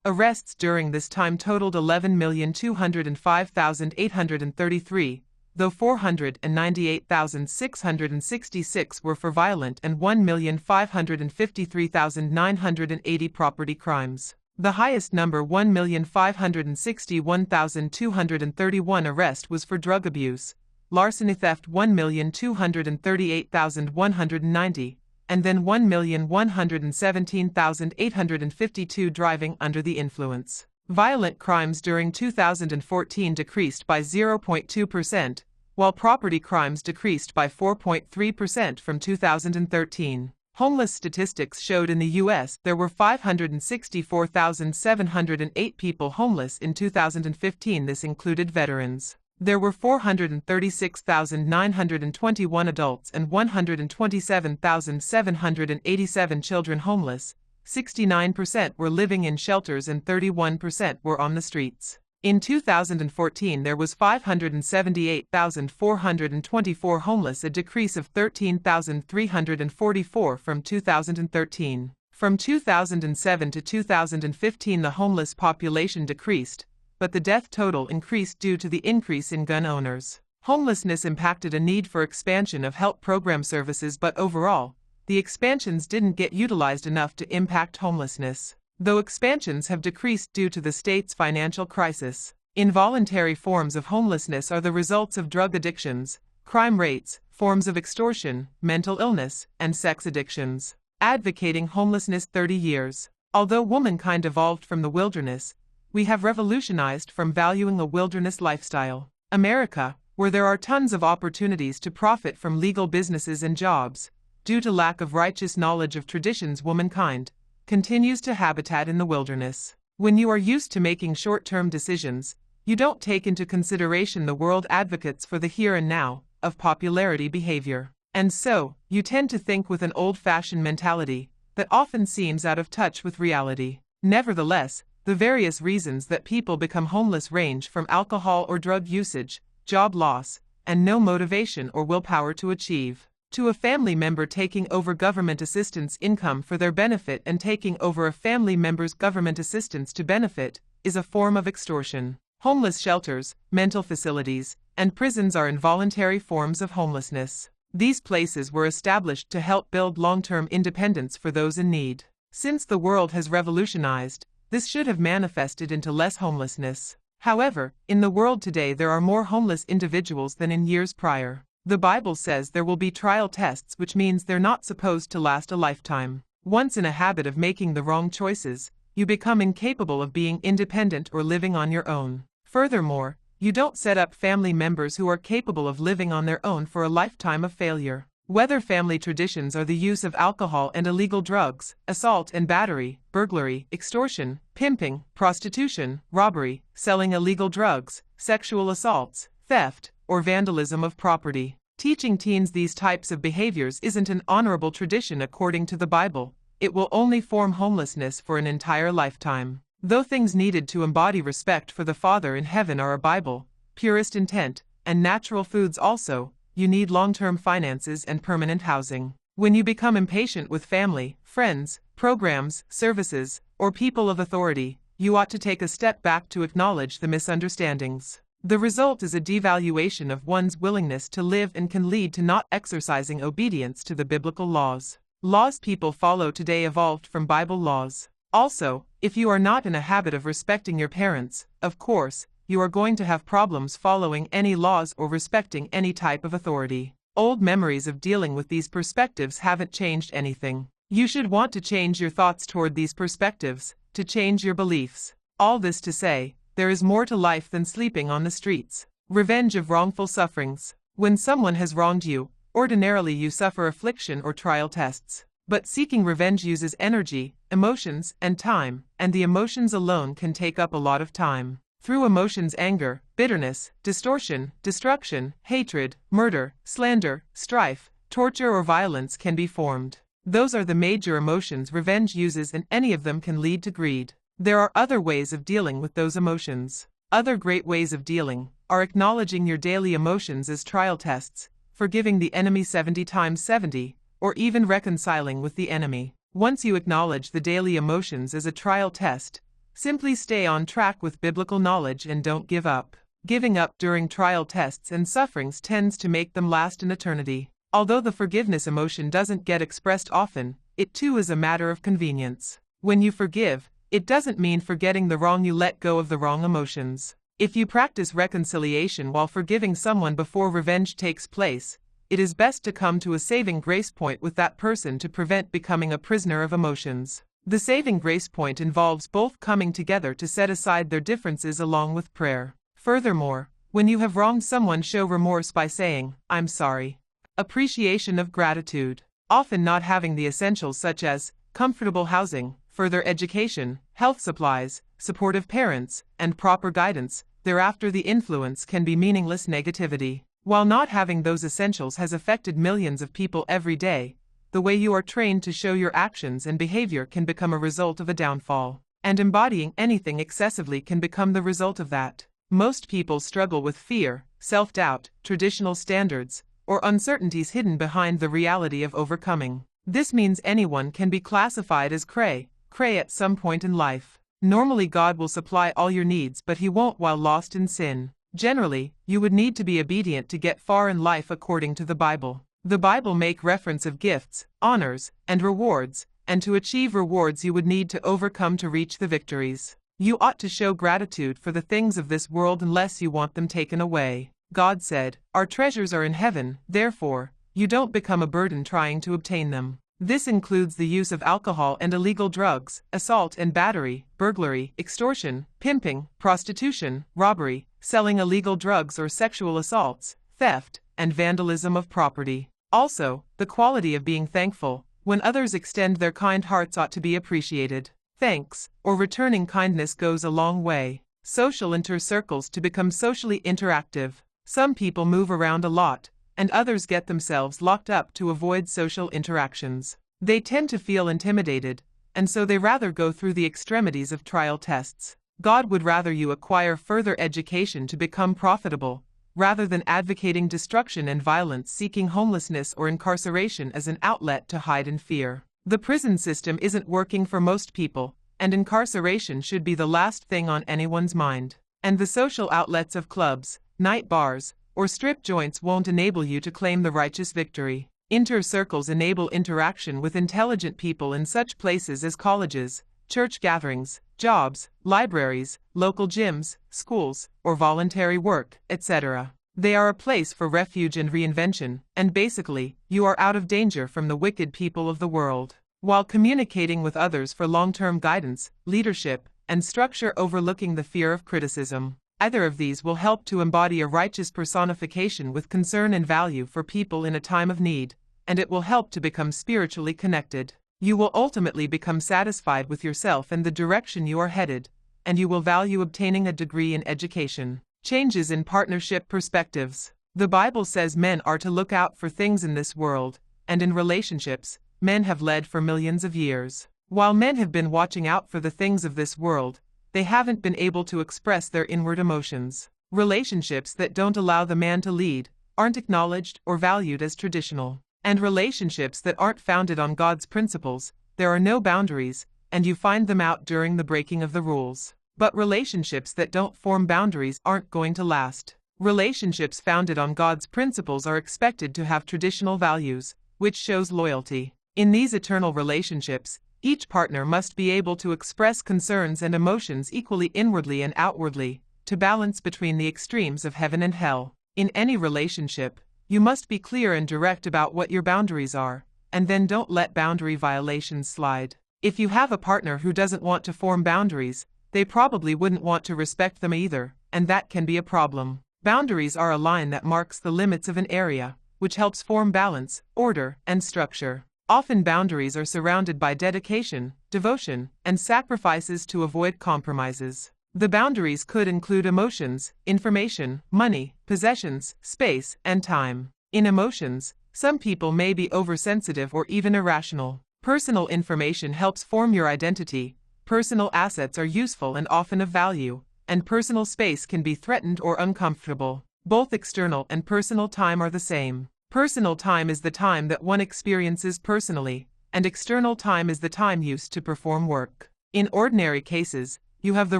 A: Arrests during this time totaled 11,205,833, though 498,666 were for violent and 1,553,980 property crimes. The highest number, 1,561,231 arrest, was for drug abuse, larceny theft 1,238,190, and then 1,117,852 driving under the influence. Violent crimes during 2014 decreased by 0.2%, while property crimes decreased by 4.3% from 2013. Homeless statistics showed in the U.S. there were 564,708 people homeless in 2015. This included veterans. There were 436,921 adults and 127,787 children homeless. 69% were living in shelters and 31% were on the streets. In 2014 there was 578,424 homeless, a decrease of 13,344 from 2013. From 2007 to 2015 the homeless population decreased, but the death total increased due to the increase in gun owners. Homelessness impacted a need for expansion of help program services, but overall, the expansions didn't get utilized enough to impact homelessness. Though expansions have decreased due to the state's financial crisis, involuntary forms of homelessness are the results of drug addictions, crime rates, forms of extortion, mental illness, and sex addictions. Advocating homelessness 30 years. Although womankind evolved from the wilderness, we have revolutionized from valuing a wilderness lifestyle. America, where there are tons of opportunities to profit from legal businesses and jobs, due to lack of righteous knowledge of traditions, womankind continues to habitat in the wilderness. When you are used to making short-term decisions, you don't take into consideration the world advocates for the here and now of popularity behavior. And so, you tend to think with an old-fashioned mentality that often seems out of touch with reality. Nevertheless, the various reasons that people become homeless range from alcohol or drug usage, job loss, and no motivation or willpower to achieve, to a family member taking over government assistance income for their benefit, and taking over a family member's government assistance to benefit is a form of extortion. Homeless shelters, mental facilities, and prisons are involuntary forms of homelessness. These places were established to help build long-term independence for those in need. Since the world has revolutionized, this should have manifested into less homelessness. However, in the world today there are more homeless individuals than in years prior. The Bible says there will be trial tests, which means they're not supposed to last a lifetime. Once in a habit of making the wrong choices, you become incapable of being independent or living on your own. Furthermore, you don't set up family members who are capable of living on their own for a lifetime of failure. Whether family traditions are the use of alcohol and illegal drugs, assault and battery, burglary, extortion, pimping, prostitution, robbery, selling illegal drugs, sexual assaults, theft, or vandalism of property. Teaching teens these types of behaviors isn't an honorable tradition according to the Bible. It will only form homelessness for an entire lifetime. Though things needed to embody respect for the Father in heaven are a Bible, purest intent, and natural foods also, you need long-term finances and permanent housing. When you become impatient with family, friends, programs, services, or people of authority, you ought to take a step back to acknowledge the misunderstandings. The result is a devaluation of one's willingness to live and can lead to not exercising obedience to the biblical laws. Laws people follow today evolved from Bible laws. Also, if you are not in a habit of respecting your parents, of course, you are going to have problems following any laws or respecting any type of authority. Old memories of dealing with these perspectives haven't changed anything. You should want to change your thoughts toward these perspectives, to change your beliefs. All this to say, there is more to life than sleeping on the streets. Revenge of wrongful sufferings. When someone has wronged you, ordinarily you suffer affliction or trial tests. But seeking revenge uses energy, emotions, and time, and the emotions alone can take up a lot of time. Through emotions, anger, bitterness, distortion, destruction, hatred, murder, slander, strife, torture, or violence can be formed. Those are the major emotions revenge uses, and any of them can lead to greed. There are other ways of dealing with those emotions. Other great ways of dealing are acknowledging your daily emotions as trial tests, forgiving the enemy 70 times 70, or even reconciling with the enemy. Once you acknowledge the daily emotions as a trial test, simply stay on track with biblical knowledge and don't give up. Giving up during trial tests and sufferings tends to make them last an eternity. Although the forgiveness emotion doesn't get expressed often, it too is a matter of convenience. When you forgive, it doesn't mean forgetting the wrong, you let go of the wrong emotions. If you practice reconciliation while forgiving someone before revenge takes place, it is best to come to a saving grace point with that person to prevent becoming a prisoner of emotions. The saving grace point involves both coming together to set aside their differences along with prayer. Furthermore, when you have wronged someone, show remorse by saying, "I'm sorry." Appreciation of gratitude. Often not having the essentials such as comfortable housing, further education, health supplies, supportive parents, and proper guidance, thereafter the influence can be meaningless negativity. While not having those essentials has affected millions of people every day, the way you are trained to show your actions and behavior can become a result of a downfall. and embodying anything excessively can become the result of that. Most people struggle with fear, self-doubt, traditional standards, or uncertainties hidden behind the reality of overcoming. This means anyone can be classified as cray at some point in life. Normally God will supply all your needs, but He won't while lost in sin. Generally, you would need to be obedient to get far in life according to the Bible. The Bible make reference of gifts, honors, and rewards, and to achieve rewards you would need to overcome to reach the victories. You ought to show gratitude for the things of this world unless you want them taken away. God said, "Our treasures are in heaven," therefore, you don't become a burden trying to obtain them. This includes the use of alcohol and illegal drugs, assault and battery, burglary, extortion, pimping, prostitution, robbery, selling illegal drugs or sexual assaults, theft, and vandalism of property. Also, the quality of being thankful. When others extend their kind hearts ought to be appreciated. Thanks, or returning kindness goes a long way. Social intercircles to become socially interactive. Some people move around a lot, and others get themselves locked up to avoid social interactions. They tend to feel intimidated, and so they rather go through the extremities of trial tests. God would rather you acquire further education to become profitable, rather than advocating destruction and violence, seeking homelessness or incarceration as an outlet to hide in fear. The prison system isn't working for most people, and incarceration should be the last thing on anyone's mind. And the social outlets of clubs, night bars, or strip joints won't enable you to claim the righteous victory. Intercircles enable interaction with intelligent people in such places as colleges, church gatherings, jobs, libraries, local gyms, schools, or voluntary work, etc. They are a place for refuge and reinvention, and basically, you are out of danger from the wicked people of the world. While communicating with others for long-term guidance, leadership, and structure, overlooking the fear of criticism. Either of these will help to embody a righteous personification with concern and value for people in a time of need, and it will help to become spiritually connected. You will ultimately become satisfied with yourself and the direction you are headed, and you will value obtaining a degree in education. Changes in partnership perspectives. The Bible says men are to look out for things in this world, and in relationships, men have led for millions of years. While men have been watching out for the things of this world, they haven't been able to express their inward emotions. Relationships that don't allow the man to lead aren't acknowledged or valued as traditional. And relationships that aren't founded on God's principles, there are no boundaries, and you find them out during the breaking of the rules. But relationships that don't form boundaries aren't going to last. Relationships founded on God's principles are expected to have traditional values, which shows loyalty. In these eternal relationships, each partner must be able to express concerns and emotions equally inwardly and outwardly, to balance between the extremes of heaven and hell. In any relationship, you must be clear and direct about what your boundaries are, and then don't let boundary violations slide. If you have a partner who doesn't want to form boundaries, they probably wouldn't want to respect them either, and that can be a problem. Boundaries are a line that marks the limits of an area, which helps form balance, order, and structure. Often boundaries are surrounded by dedication, devotion, and sacrifices to avoid compromises. The boundaries could include emotions, information, money, possessions, space, and time. In emotions, some people may be oversensitive or even irrational. Personal information helps form your identity. Personal assets are useful and often of value, and personal space can be threatened or uncomfortable. Both external and personal time are the same. Personal time is the time that one experiences personally, and external time is the time used to perform work. In ordinary cases, you have the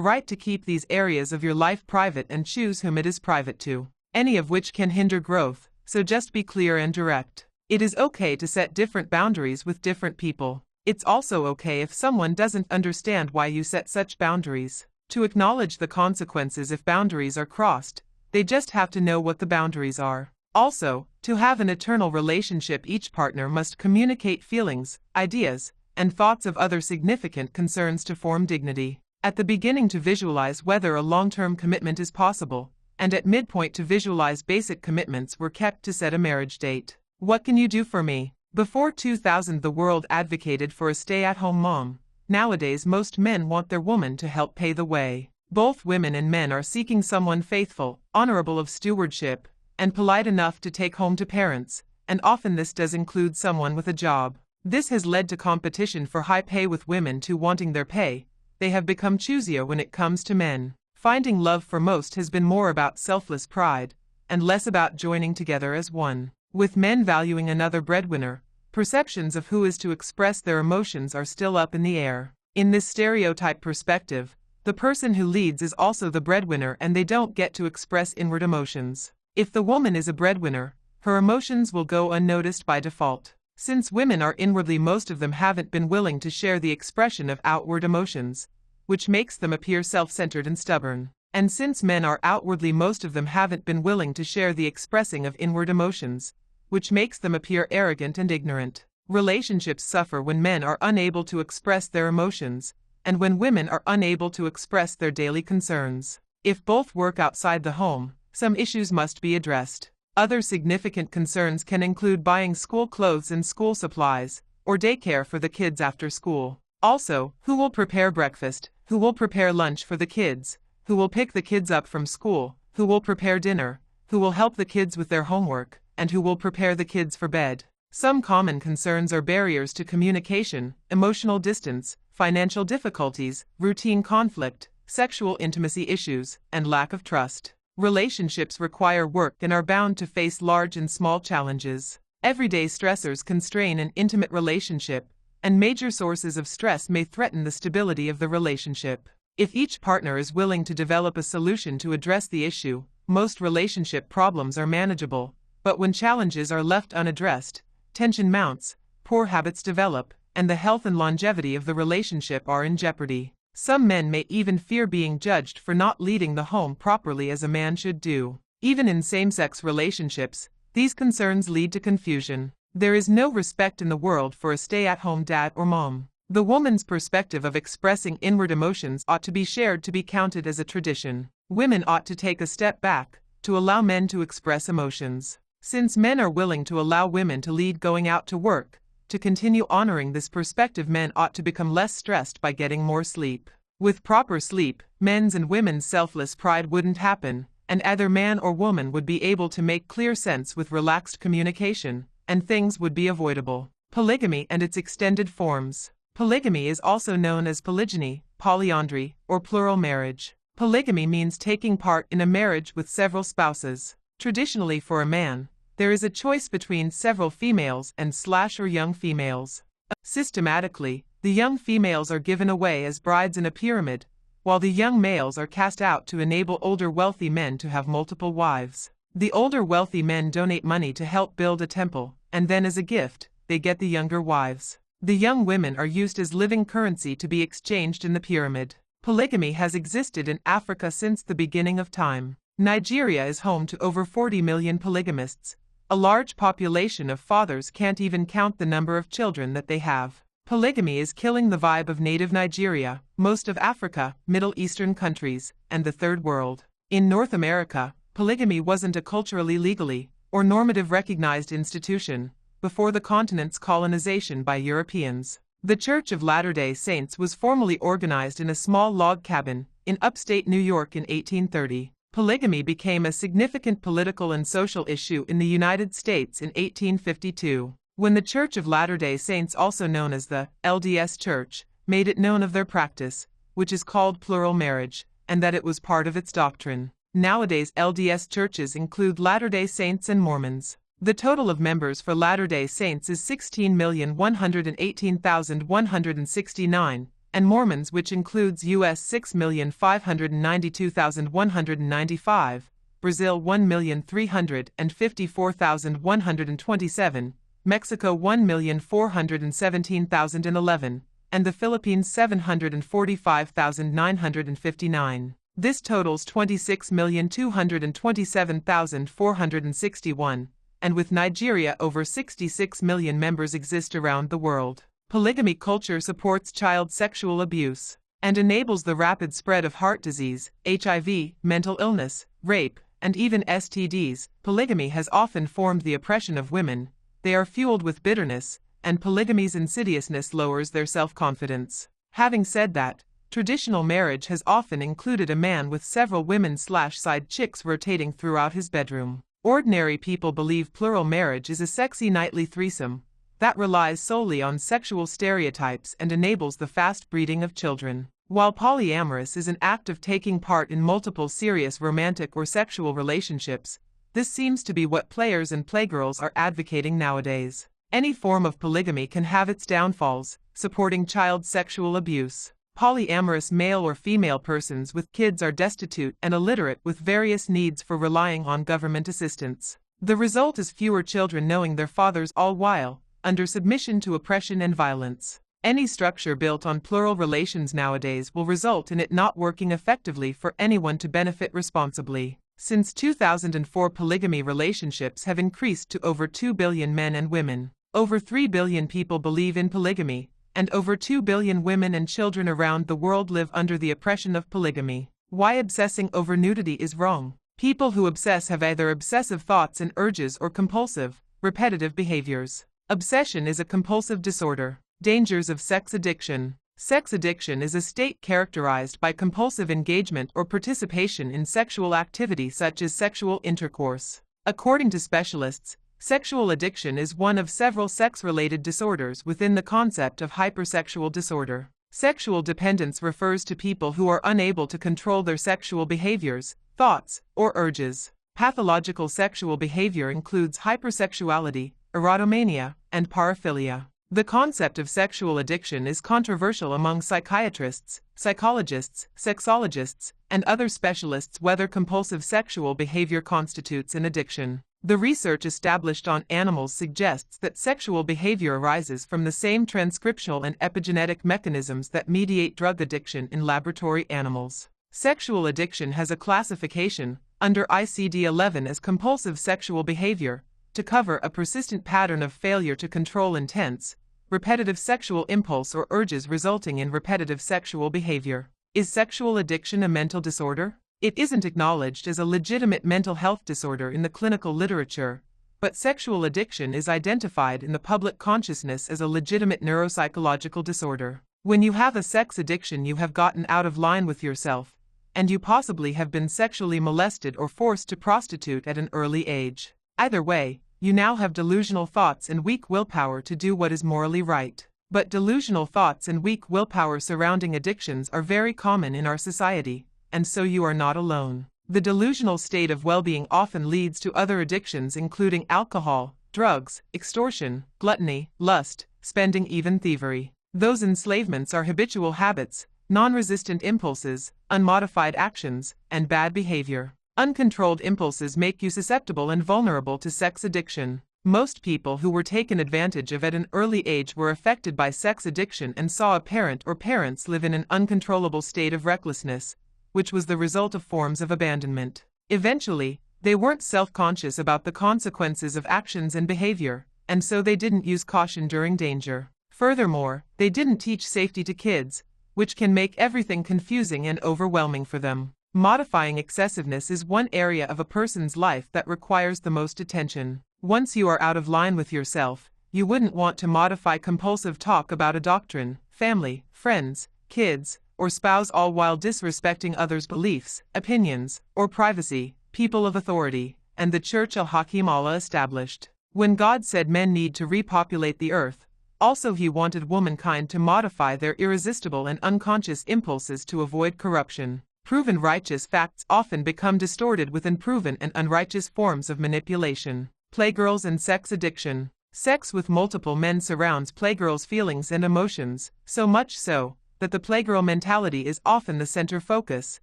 A: right to keep these areas of your life private and choose whom it is private to, any of which can hinder growth, so just be clear and direct. It is okay to set different boundaries with different people. It's also okay if someone doesn't understand why you set such boundaries. To acknowledge the consequences if boundaries are crossed, they just have to know what the boundaries are. Also, to have an eternal relationship, each partner must communicate feelings, ideas, and thoughts of other significant concerns to form dignity. At the beginning, to visualize whether a long-term commitment is possible, and at midpoint to visualize basic commitments were kept to set a marriage date. What can you do for me? Before 2000, the world advocated for a stay-at-home mom. Nowadays, most men want their woman to help pay the way. Both women and men are seeking someone faithful, honorable of stewardship, and polite enough to take home to parents, and often this does include someone with a job. This has led to competition for high pay, with women too wanting their pay, they have become choosier when it comes to men. Finding love for most has been more about selfless pride, and less about joining together as one. With men valuing another breadwinner, perceptions of who is to express their emotions are still up in the air. In this stereotype perspective, the person who leads is also the breadwinner and they don't get to express inward emotions. If the woman is a breadwinner, her emotions will go unnoticed by default. Since women are inwardly, most of them haven't been willing to share the expression of outward emotions, which makes them appear self-centered and stubborn. And since men are outwardly, most of them haven't been willing to share the expressing of inward emotions, which makes them appear arrogant and ignorant. Relationships suffer when men are unable to express their emotions, and when women are unable to express their daily concerns. If both work outside the home, some issues must be addressed. Other significant concerns can include buying school clothes and school supplies, or daycare for the kids after school. Also, who will prepare breakfast, who will prepare lunch for the kids, who will pick the kids up from school, who will prepare dinner, who will help the kids with their homework, and who will prepare the kids for bed. Some common concerns are barriers to communication, emotional distance, financial difficulties, routine conflict, sexual intimacy issues, and lack of trust. Relationships require work and are bound to face large and small challenges. Everyday stressors constrain an intimate relationship, and major sources of stress may threaten the stability of the relationship. If each partner is willing to develop a solution to address the issue, most relationship problems are manageable. But when challenges are left unaddressed, tension mounts, poor habits develop, and the health and longevity of the relationship are in jeopardy. Some men may even fear being judged for not leading the home properly as a man should do. Even in same-sex relationships, these concerns lead to confusion. There is no respect in the world for a stay-at-home dad or mom. The woman's perspective of expressing inward emotions ought to be shared to be counted as a tradition. Women ought to take a step back, to allow men to express emotions. Since men are willing to allow women to lead going out to work, to continue honoring this perspective, men ought to become less stressed by getting more sleep. With proper sleep, men's and women's selfless pride wouldn't happen, and either man or woman would be able to make clear sense with relaxed communication, and things would be avoidable. Polygamy and its extended forms. Polygamy is also known as polygyny, polyandry, or plural marriage. Polygamy means taking part in a marriage with several spouses. Traditionally, for a man, there is a choice between several females and or young females. Systematically, the young females are given away as brides in a pyramid, while the young males are cast out to enable older wealthy men to have multiple wives. The older wealthy men donate money to help build a temple, and then as a gift, they get the younger wives. The young women are used as living currency to be exchanged in the pyramid. Polygamy has existed in Africa since the beginning of time. Nigeria is home to over 40 million polygamists. A large population of fathers can't even count the number of children that they have. Polygamy is killing the vibe of native Nigeria, most of Africa, Middle Eastern countries, and the Third World. In North America, polygamy wasn't a culturally, legally, or normative recognized institution before the continent's colonization by Europeans. The Church of Latter-day Saints was formally organized in a small log cabin in upstate New York in 1830. Polygamy became a significant political and social issue in the United States in 1852, when the Church of Latter-day Saints, also known as the LDS Church, made it known of their practice, which is called plural marriage, and that it was part of its doctrine. Nowadays, LDS churches include Latter-day Saints and Mormons. The total of members for Latter-day Saints is 16,118,169, and Mormons, which includes US 6,592,195, Brazil 1,354,127, Mexico 1,417,011, and the Philippines 745,959. This totals 26,227,461, and with Nigeria, over 66 million members exist around the world. Polygamy culture supports child sexual abuse and enables the rapid spread of heart disease, HIV, mental illness, rape, and even STDs. Polygamy has often formed the oppression of women. They are fueled with bitterness, and polygamy's insidiousness lowers their self-confidence. Having said that, traditional marriage has often included a man with several women/side chicks rotating throughout his bedroom. Ordinary people believe plural marriage is a sexy nightly threesome that relies solely on sexual stereotypes and enables the fast breeding of children. While polyamorous is an act of taking part in multiple serious romantic or sexual relationships, this seems to be what players and playgirls are advocating nowadays. Any form of polygamy can have its downfalls, supporting child sexual abuse. Polyamorous male or female persons with kids are destitute and illiterate with various needs for relying on government assistance. The result is fewer children knowing their fathers, all while under submission to oppression and violence. Any structure built on plural relations nowadays will result in it not working effectively for anyone to benefit responsibly. Since 2004, polygamy relationships have increased to over 2 billion men and women. Over 3 billion people believe in polygamy, and over 2 billion women and children around the world live under the oppression of polygamy. Why obsessing over nudity is wrong. People who obsess have either obsessive thoughts and urges or compulsive, repetitive behaviors. Obsession is a compulsive disorder. Dangers of sex addiction. Sex addiction is a state characterized by compulsive engagement or participation in sexual activity such as sexual intercourse. According to specialists, sexual addiction is one of several sex-related disorders within the concept of hypersexual disorder. Sexual dependence refers to people who are unable to control their sexual behaviors, thoughts, or urges. Pathological sexual behavior includes hypersexuality, erotomania, and paraphilia. The concept of sexual addiction is controversial among psychiatrists, psychologists, sexologists, and other specialists whether compulsive sexual behavior constitutes an addiction. The research established on animals suggests that sexual behavior arises from the same transcriptional and epigenetic mechanisms that mediate drug addiction in laboratory animals. Sexual addiction has a classification, under ICD-11 as compulsive sexual behavior, to cover a persistent pattern of failure to control intense, repetitive sexual impulse or urges resulting in repetitive sexual behavior. Is sexual addiction a mental disorder? It isn't acknowledged as a legitimate mental health disorder in the clinical literature, but sexual addiction is identified in the public consciousness as a legitimate neuropsychological disorder. When you have a sex addiction, you have gotten out of line with yourself, and you possibly have been sexually molested or forced to prostitute at an early age. Either way, you now have delusional thoughts and weak willpower to do what is morally right. But delusional thoughts and weak willpower surrounding addictions are very common in our society, and so you are not alone. The delusional state of well-being often leads to other addictions including alcohol, drugs, extortion, gluttony, lust, spending, even thievery. Those enslavements are habitual habits, non-resistant impulses, unmodified actions, and bad behavior. Uncontrolled impulses make you susceptible and vulnerable to sex addiction. Most people who were taken advantage of at an early age were affected by sex addiction and saw a parent or parents live in an uncontrollable state of recklessness, which was the result of forms of abandonment. Eventually, they weren't self-conscious about the consequences of actions and behavior, and so they didn't use caution during danger. Furthermore, they didn't teach safety to kids, which can make everything confusing and overwhelming for them. Modifying excessiveness is one area of a person's life that requires the most attention. Once you are out of line with yourself, you wouldn't want to modify compulsive talk about a doctrine, family, friends, kids, or spouse, all while disrespecting others' beliefs, opinions, or privacy, people of authority, and the Church al-Hakim Allah established. When God said men need to repopulate the earth, also He wanted womankind to modify their irresistible and unconscious impulses to avoid corruption. Proven righteous facts often become distorted with unproven and unrighteous forms of manipulation. Playgirls and sex addiction. Sex with multiple men surrounds playgirls' feelings and emotions, so much so that the playgirl mentality is often the center focus,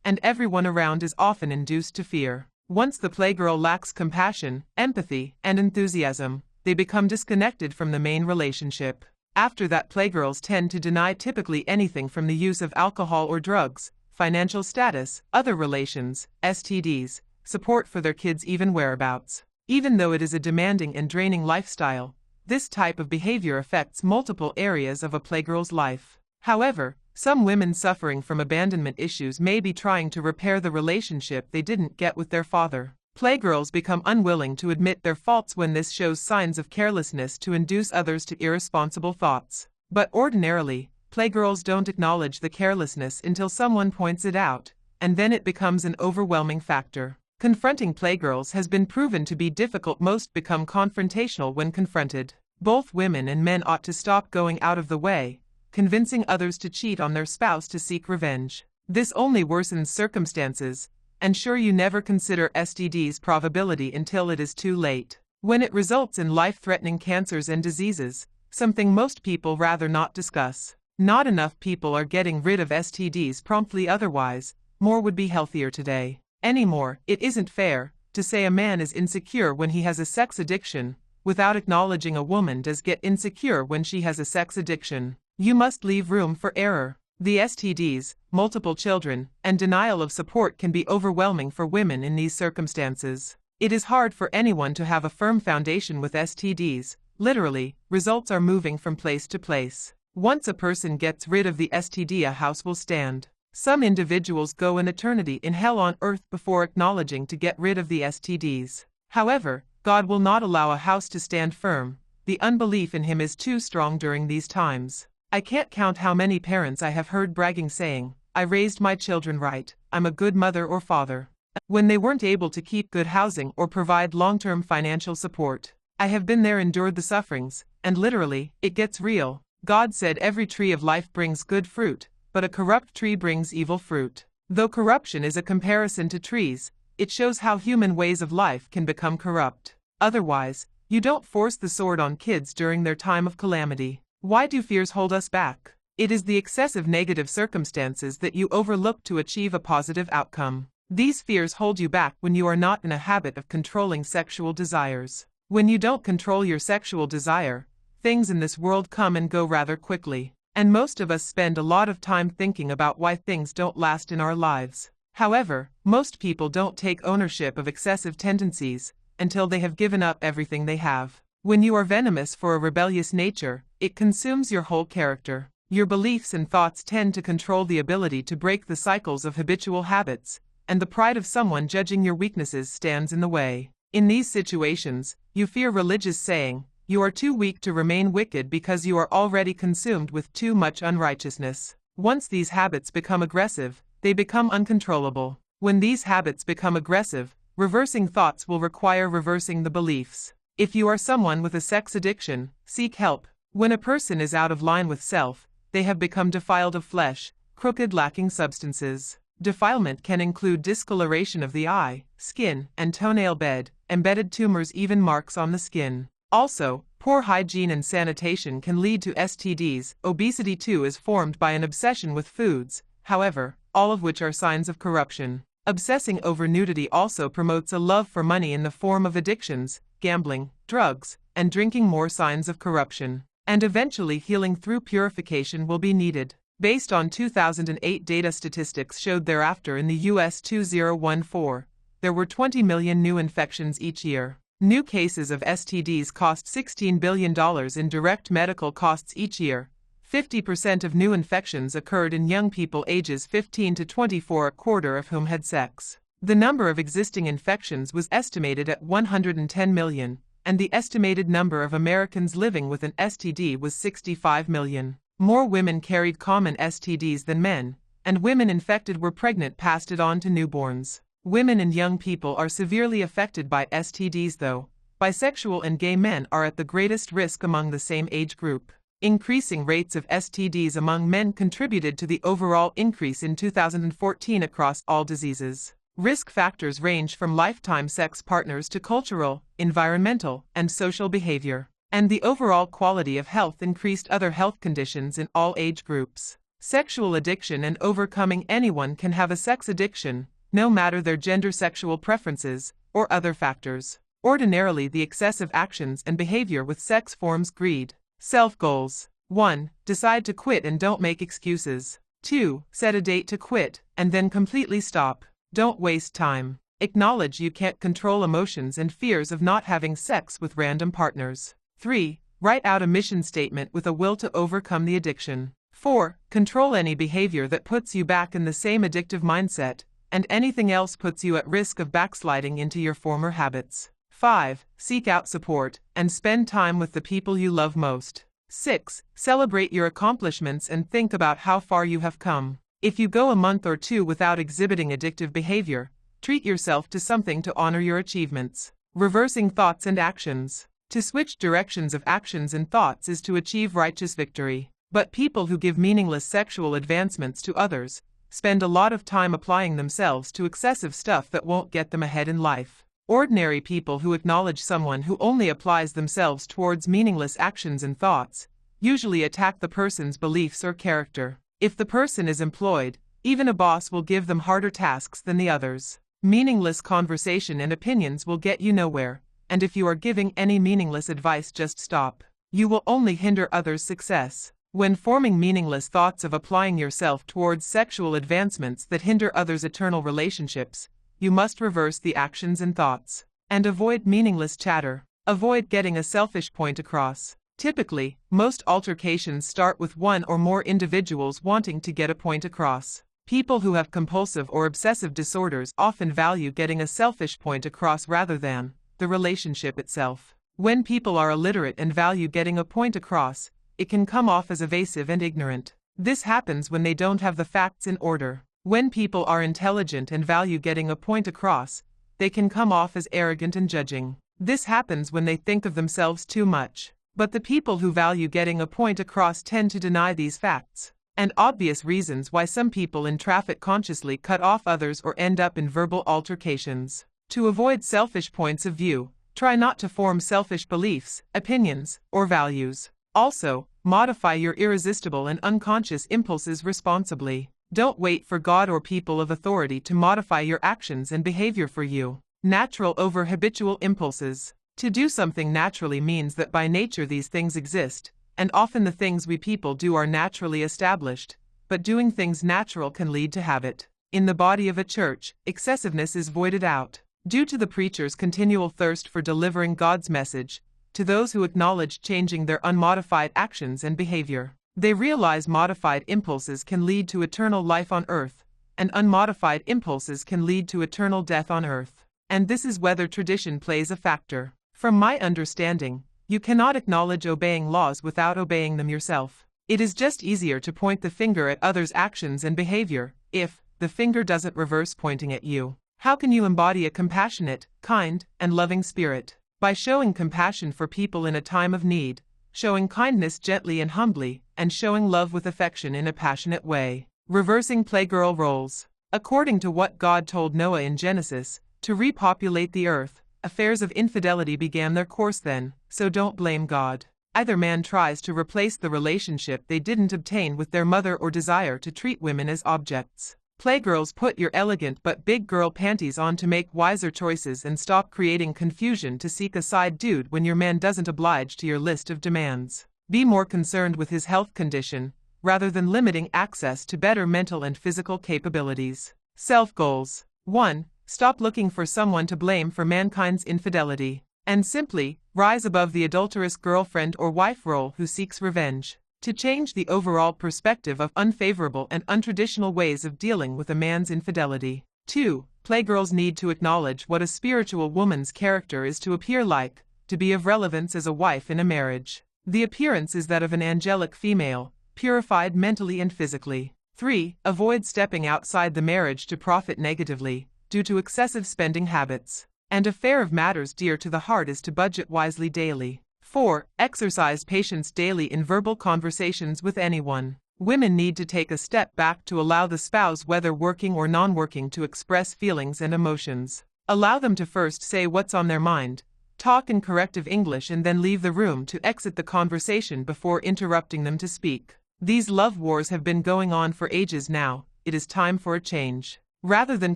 A: and everyone around is often induced to fear. Once the playgirl lacks compassion, empathy, and enthusiasm, they become disconnected from the main relationship. After that, playgirls tend to deny typically anything from the use of alcohol or drugs, financial status, other relations, STDs, support for their kids, even whereabouts. Even though it is a demanding and draining lifestyle, this type of behavior affects multiple areas of a playgirl's life. However, some women suffering from abandonment issues may be trying to repair the relationship they didn't get with their father. Playgirls become unwilling to admit their faults when this shows signs of carelessness to induce others to irresponsible thoughts. But ordinarily, playgirls don't acknowledge the carelessness until someone points it out, and then it becomes an overwhelming factor. Confronting playgirls has been proven to be difficult. Most become confrontational when confronted. Both women and men ought to stop going out of the way, convincing others to cheat on their spouse to seek revenge. This only worsens circumstances. And sure, you never consider STD's probability until it is too late. When it results in life-threatening cancers and diseases, something most people rather not discuss. Not enough people are getting rid of STDs promptly, otherwise, more would be healthier today. Anymore, it isn't fair to say a man is insecure when he has a sex addiction, without acknowledging a woman does get insecure when she has a sex addiction. You must leave room for error. The STDs, multiple children, and denial of support can be overwhelming for women in these circumstances. It is hard for anyone to have a firm foundation with STDs. Literally, results are moving from place to place. Once a person gets rid of the STD, a house will stand. Some individuals go an eternity in hell on earth before acknowledging to get rid of the STDs. However, God will not allow a house to stand firm. The unbelief in Him is too strong during these times. I can't count how many parents I have heard bragging, saying, "I raised my children right, I'm a good mother or father," when they weren't able to keep good housing or provide long-term financial support. I have been there, endured the sufferings, and literally, it gets real. God said every tree of life brings good fruit, but a corrupt tree brings evil fruit. Though corruption is a comparison to trees, it shows how human ways of life can become corrupt. Otherwise, you don't force the sword on kids during their time of calamity. Why do fears hold us back? It is the excessive negative circumstances that you overlook to achieve a positive outcome. These fears hold you back when you are not in a habit of controlling sexual desires. When you don't control your sexual desire, things in this world come and go rather quickly. And most of us spend a lot of time thinking about why things don't last in our lives. However, most people don't take ownership of excessive tendencies until they have given up everything they have. When you are venomous for a rebellious nature, it consumes your whole character. Your beliefs and thoughts tend to control the ability to break the cycles of habitual habits, and the pride of someone judging your weaknesses stands in the way. In these situations, you fear religious saying, "You are too weak to remain wicked because you are already consumed with too much unrighteousness." Once these habits become aggressive, they become uncontrollable. When these habits become aggressive, reversing thoughts will require reversing the beliefs. If you are someone with a sex addiction, seek help. When a person is out of line with self, they have become defiled of flesh, crooked, lacking substances. Defilement can include discoloration of the eye, skin, and toenail bed, embedded tumors, even marks on the skin. Also, poor hygiene and sanitation can lead to STDs. Obesity too is formed by an obsession with foods, however, all of which are signs of corruption. Obsessing over nudity also promotes a love for money in the form of addictions, gambling, drugs, and drinking, more signs of corruption. And eventually healing through purification will be needed. Based on 2008 data, statistics showed thereafter in the US 2014, there were 20 million new infections each year. New cases of STDs cost $16 billion in direct medical costs each year. 50% of new infections occurred in young people ages 15 to 24, a quarter of whom had sex. The number of existing infections was estimated at 110 million, and the estimated number of Americans living with an STD was 65 million. More women carried common STDs than men, and women infected were pregnant passed it on to newborns. Women and young people are severely affected by STDs, though bisexual and gay men are at the greatest risk among the same age group. Increasing rates of STDs among men contributed to the overall increase in 2014 across all diseases. Risk factors range from lifetime sex partners to cultural, environmental, and social behavior. And the overall quality of health increased other health conditions in all age groups. Sexual addiction and overcoming. Anyone can have a sex addiction, no matter their gender, sexual preferences, or other factors. Ordinarily, the excessive actions and behavior with sex forms greed. Self-goals. 1. Decide to quit and don't make excuses. 2. Set a date to quit, and then completely stop. Don't waste time. Acknowledge you can't control emotions and fears of not having sex with random partners. 3. Write out a mission statement with a will to overcome the addiction. 4. Control any behavior that puts you back in the same addictive mindset, and anything else puts you at risk of backsliding into your former habits. 5. Seek out support, and spend time with the people you love most. 6. Celebrate your accomplishments and think about how far you have come. If you go a month or two without exhibiting addictive behavior, treat yourself to something to honor your achievements. Reversing thoughts and actions. To switch directions of actions and thoughts is to achieve righteous victory. But people who give meaningless sexual advancements to others spend a lot of time applying themselves to excessive stuff that won't get them ahead in life. Ordinary people who acknowledge someone who only applies themselves towards meaningless actions and thoughts usually attack the person's beliefs or character. If the person is employed, even a boss will give them harder tasks than the others. Meaningless conversation and opinions will get you nowhere, and if you are giving any meaningless advice, just stop. You will only hinder others' success. When forming meaningless thoughts of applying yourself towards sexual advancements that hinder others' eternal relationships, you must reverse the actions and thoughts. And avoid meaningless chatter. Avoid getting a selfish point across. Typically, most altercations start with one or more individuals wanting to get a point across. People who have compulsive or obsessive disorders often value getting a selfish point across rather than the relationship itself. When people are illiterate and value getting a point across, it can come off as evasive and ignorant. This happens when they don't have the facts in order. When people are intelligent and value getting a point across, they can come off as arrogant and judging. This happens when they think of themselves too much. But the people who value getting a point across tend to deny these facts and obvious reasons why some people in traffic consciously cut off others or end up in verbal altercations. To avoid selfish points of view, try not to form selfish beliefs, opinions, or values. Also, modify your irresistible and unconscious impulses responsibly. Don't wait for God or people of authority to modify your actions and behavior for you. Natural over habitual impulses. To do something naturally means that by nature these things exist, and often the things we people do are naturally established, but doing things natural can lead to habit. In the body of a church, excessiveness is voided out. Due to the preacher's continual thirst for delivering God's message to those who acknowledge changing their unmodified actions and behavior. They realize modified impulses can lead to eternal life on earth, and unmodified impulses can lead to eternal death on earth. And this is whether tradition plays a factor. From my understanding, you cannot acknowledge obeying laws without obeying them yourself. It is just easier to point the finger at others' actions and behavior, if the finger doesn't reverse pointing at you. How can you embody a compassionate, kind, and loving spirit? By showing compassion for people in a time of need, showing kindness gently and humbly, and showing love with affection in a passionate way. Reversing playgirl roles. According to what God told Noah in Genesis, to repopulate the earth, affairs of infidelity began their course then, so don't blame God. Either man tries to replace the relationship they didn't obtain with their mother or desire to treat women as objects. Playgirls, put your elegant but big girl panties on to make wiser choices and stop creating confusion to seek a side dude when your man doesn't oblige to your list of demands. Be more concerned with his health condition, rather than limiting access to better mental and physical capabilities. Self-goals. 1. Stop looking for someone to blame for mankind's infidelity, and simply rise above the adulterous girlfriend or wife role who seeks revenge. To change the overall perspective of unfavorable and untraditional ways of dealing with a man's infidelity. 2. Playgirls need to acknowledge what a spiritual woman's character is to appear like, to be of relevance as a wife in a marriage. The appearance is that of an angelic female, purified mentally and physically. 3. Avoid stepping outside the marriage to profit negatively, due to excessive spending habits. And a fair of matters dear to the heart is to budget wisely daily. 4. Exercise patience daily in verbal conversations with anyone. Women need to take a step back to allow the spouse, whether working or non-working, to express feelings and emotions. Allow them to first say what's on their mind, talk in corrective English, and then leave the room to exit the conversation before interrupting them to speak. These love wars have been going on for ages now. It is time for a change. Rather than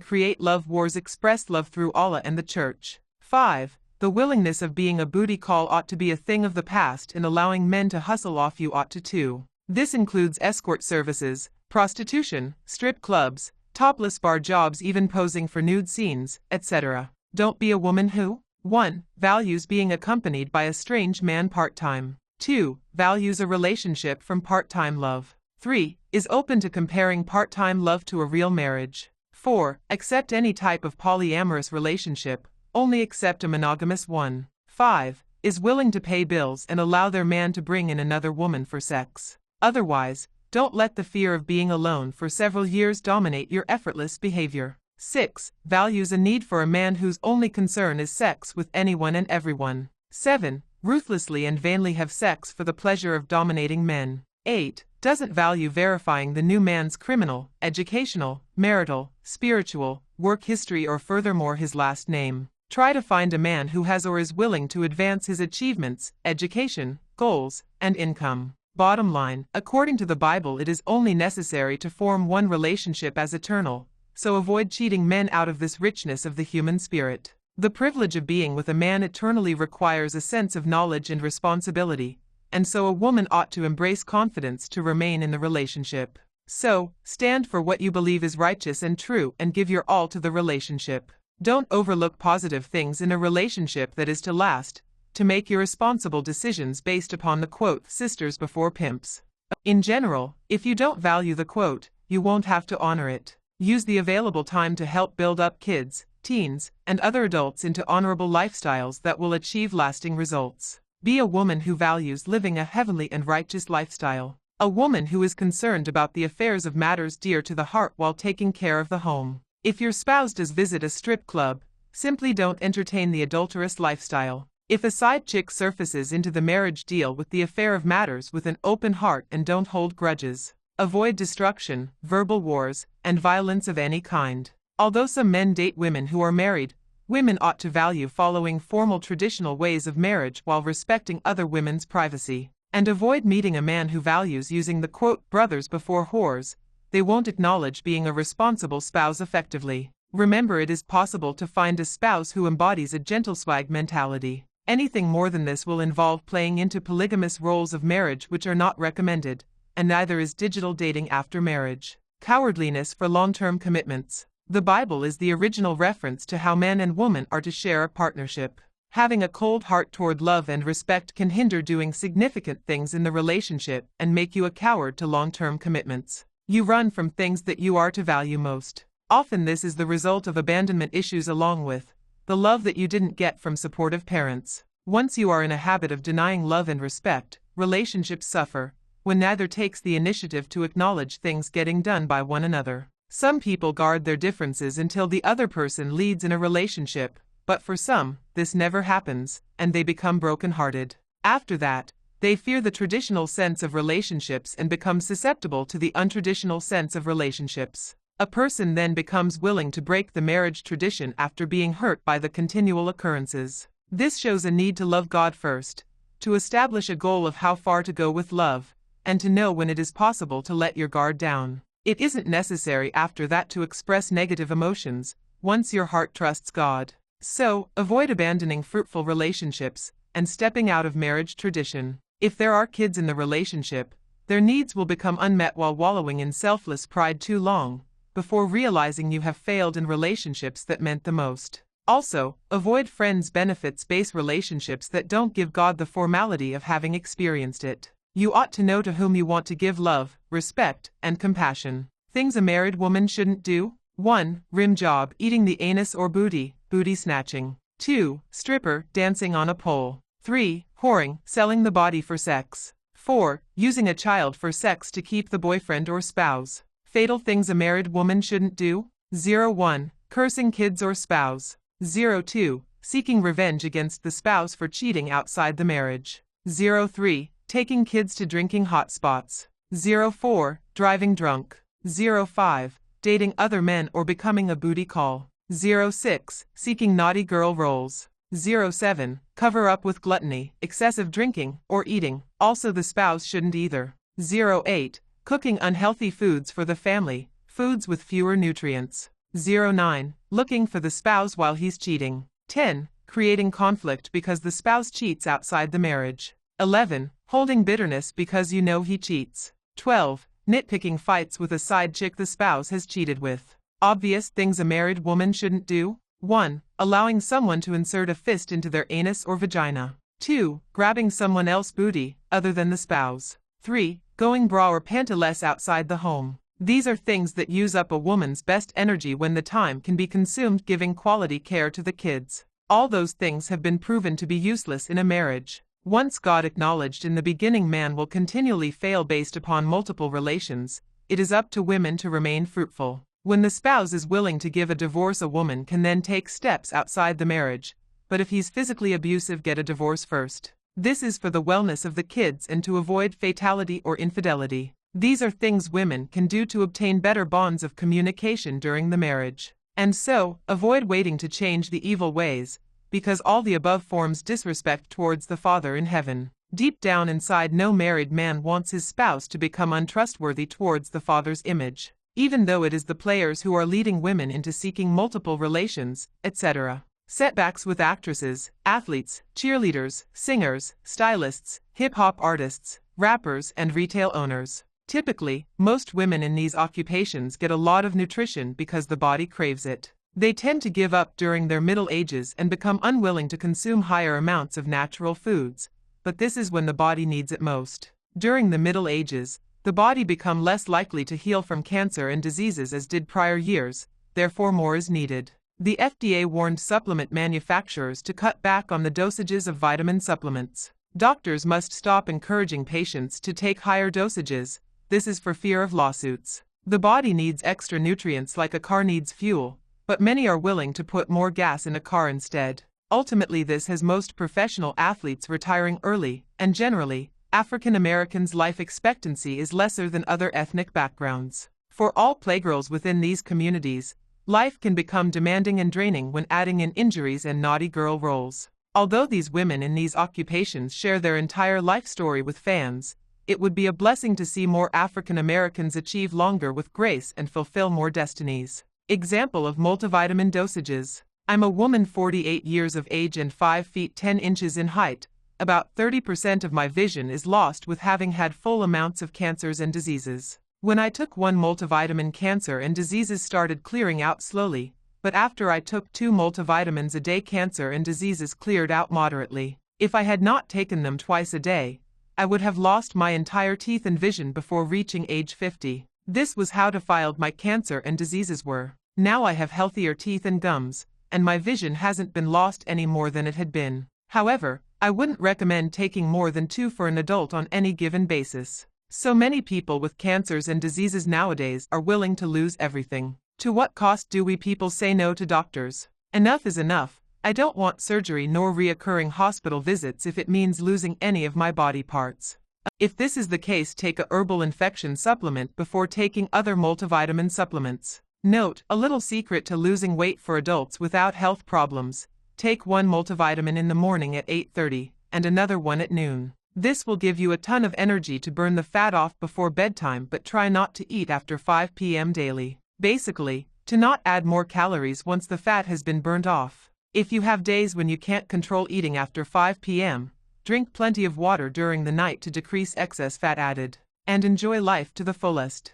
A: create love wars, express love through Allah and the church. 5. The willingness of being a booty call ought to be a thing of the past, and allowing men to hustle off you ought to too. This includes escort services, prostitution, strip clubs, topless bar jobs, even posing for nude scenes, etc. Don't be a woman who 1. Values being accompanied by a strange man part-time. 2. Values a relationship from part-time love. 3. Is open to comparing part-time love to a real marriage. 4. Accept any type of polyamorous relationship, only accept a monogamous one. 5. Is willing to pay bills and allow their man to bring in another woman for sex. Otherwise, don't let the fear of being alone for several years dominate your effortless behavior. 6. Values a need for a man whose only concern is sex with anyone and everyone. 7. Ruthlessly and vainly have sex for the pleasure of dominating men. 8. Doesn't value verifying the new man's criminal, educational, marital, spiritual, work history or furthermore his last name. Try to find a man who has or is willing to advance his achievements, education, goals, and income. Bottom line, according to the Bible, it is only necessary to form one relationship as eternal, so avoid cheating men out of this richness of the human spirit. The privilege of being with a man eternally requires a sense of knowledge and responsibility, and so a woman ought to embrace confidence to remain in the relationship. So, stand for what you believe is righteous and true and give your all to the relationship. Don't overlook positive things in a relationship that is to last, to make irresponsible decisions based upon the quote, sisters before pimps. In general, if you don't value the quote, you won't have to honor it. Use the available time to help build up kids, teens, and other adults into honorable lifestyles that will achieve lasting results. Be a woman who values living a heavenly and righteous lifestyle. A woman who is concerned about the affairs of matters dear to the heart while taking care of the home. If your spouse does visit a strip club, simply don't entertain the adulterous lifestyle. If a side chick surfaces into the marriage, deal with the affair of matters with an open heart and don't hold grudges. Avoid destruction, verbal wars, and violence of any kind. Although some men date women who are married, women ought to value following formal traditional ways of marriage while respecting other women's privacy. And avoid meeting a man who values using the quote, brothers before whores. They won't acknowledge being a responsible spouse effectively. Remember, it is possible to find a spouse who embodies a gentle swag mentality. Anything more than this will involve playing into polygamous roles of marriage which are not recommended, and neither is digital dating after marriage. Cowardliness for long-term commitments. The Bible is the original reference to how man and woman are to share a partnership. Having a cold heart toward love and respect can hinder doing significant things in the relationship and make you a coward to long-term commitments. You run from things that you are to value most. Often this is the result of abandonment issues along with the love that you didn't get from supportive parents. Once you are in a habit of denying love and respect, relationships suffer when neither takes the initiative to acknowledge things getting done by one another. Some people guard their differences until the other person leads in a relationship, but for some, this never happens, and they become broken-hearted. After that, they fear the traditional sense of relationships and become susceptible to the untraditional sense of relationships. A person then becomes willing to break the marriage tradition after being hurt by the continual occurrences. This shows a need to love God first, to establish a goal of how far to go with love, and to know when it is possible to let your guard down. It isn't necessary after that to express negative emotions, once your heart trusts God. So, avoid abandoning fruitful relationships and stepping out of marriage tradition. If there are kids in the relationship, their needs will become unmet while wallowing in selfless pride too long, before realizing you have failed in relationships that meant the most. Also, avoid friends' benefits-based relationships that don't give God the formality of having experienced it. You ought to know to whom you want to give love, respect, and compassion. Things a married woman shouldn't do. 1. Rim job, eating the anus or booty snatching. 2. Stripper, dancing on a pole. 3. Whoring, selling the body for sex. 4. Using a child for sex to keep the boyfriend or spouse. Fatal things a married woman shouldn't do. 1. Cursing kids or spouse. 2. Seeking revenge against the spouse for cheating outside the marriage. 3. Taking kids to drinking hot spots. 4. Driving drunk. 5. Dating other men or becoming a booty call. 6. Seeking naughty girl roles. 7. Cover up with gluttony, excessive drinking, or eating, also the spouse shouldn't either. 8. Cooking unhealthy foods for the family, foods with fewer nutrients. 9. Looking for the spouse while he's cheating. 10. Creating conflict because the spouse cheats outside the marriage. 11. Holding bitterness because you know he cheats. 12. Nitpicking fights with a side chick the spouse has cheated with. Obvious things a married woman shouldn't do. 1. Allowing someone to insert a fist into their anus or vagina. 2. Grabbing someone else's booty, other than the spouse. 3. Going bra or pantaless outside the home. These are things that use up a woman's best energy when the time can be consumed giving quality care to the kids. All those things have been proven to be useless in a marriage. Once God acknowledged in the beginning man will continually fail based upon multiple relations, it is up to women to remain fruitful. When the spouse is willing to give a divorce, a woman can then take steps outside the marriage, but if he's physically abusive, get a divorce first. This is for the wellness of the kids and to avoid fatality or infidelity. These are things women can do to obtain better bonds of communication during the marriage. And so, avoid waiting to change the evil ways, because all the above forms disrespect towards the Father in heaven. Deep down inside, no married man wants his spouse to become untrustworthy towards the Father's image, even though it is the players who are leading women into seeking multiple relations, etc. Setbacks with actresses, athletes, cheerleaders, singers, stylists, hip-hop artists, rappers, and retail owners. Typically, most women in these occupations get a lot of nutrition because the body craves it. They tend to give up during their middle ages and become unwilling to consume higher amounts of natural foods, but this is when the body needs it most. During the Middle Ages, the body become less likely to heal from cancer and diseases as did prior years, therefore more is needed. The FDA warned supplement manufacturers to cut back on the dosages of vitamin supplements. Doctors must stop encouraging patients to take higher dosages. This is for fear of lawsuits. The body needs extra nutrients like a car needs fuel, but many are willing to put more gas in a car instead. Ultimately, this has most professional athletes retiring early, and generally, African Americans' life expectancy is lesser than other ethnic backgrounds. For all playgirls within these communities, life can become demanding and draining when adding in injuries and naughty girl roles. Although these women in these occupations share their entire life story with fans, it would be a blessing to see more African Americans achieve longer with grace and fulfill more destinies. Example of multivitamin dosages. I'm a woman 48 years of age and 5 feet 10 inches in height. About 30% of my vision is lost with having had full amounts of cancers and diseases. When I took one multivitamin, cancer and diseases started clearing out slowly, but after I took 2 multivitamins a day, cancer and diseases cleared out moderately. If I had not taken them twice a day, I would have lost my entire teeth and vision before reaching age 50. This was how defiled my cancer and diseases were. Now I have healthier teeth and gums, and my vision hasn't been lost any more than it had been. However, I wouldn't recommend taking more than 2 for an adult on any given basis. So many people with cancers and diseases nowadays are willing to lose everything. To what cost do we people say no to doctors? Enough is enough. I don't want surgery nor reoccurring hospital visits if it means losing any of my body parts. If this is the case, take a herbal infection supplement before taking other multivitamin supplements. Note, a little secret to losing weight for adults without health problems. Take one multivitamin in the morning at 8:30 and another one at noon. This will give you a ton of energy to burn the fat off before bedtime, but try not to eat after 5 p.m. daily. Basically, to not add more calories once the fat has been burned off. If you have days when you can't control eating after 5 p.m., drink plenty of water during the night to decrease excess fat added, and enjoy life to the fullest.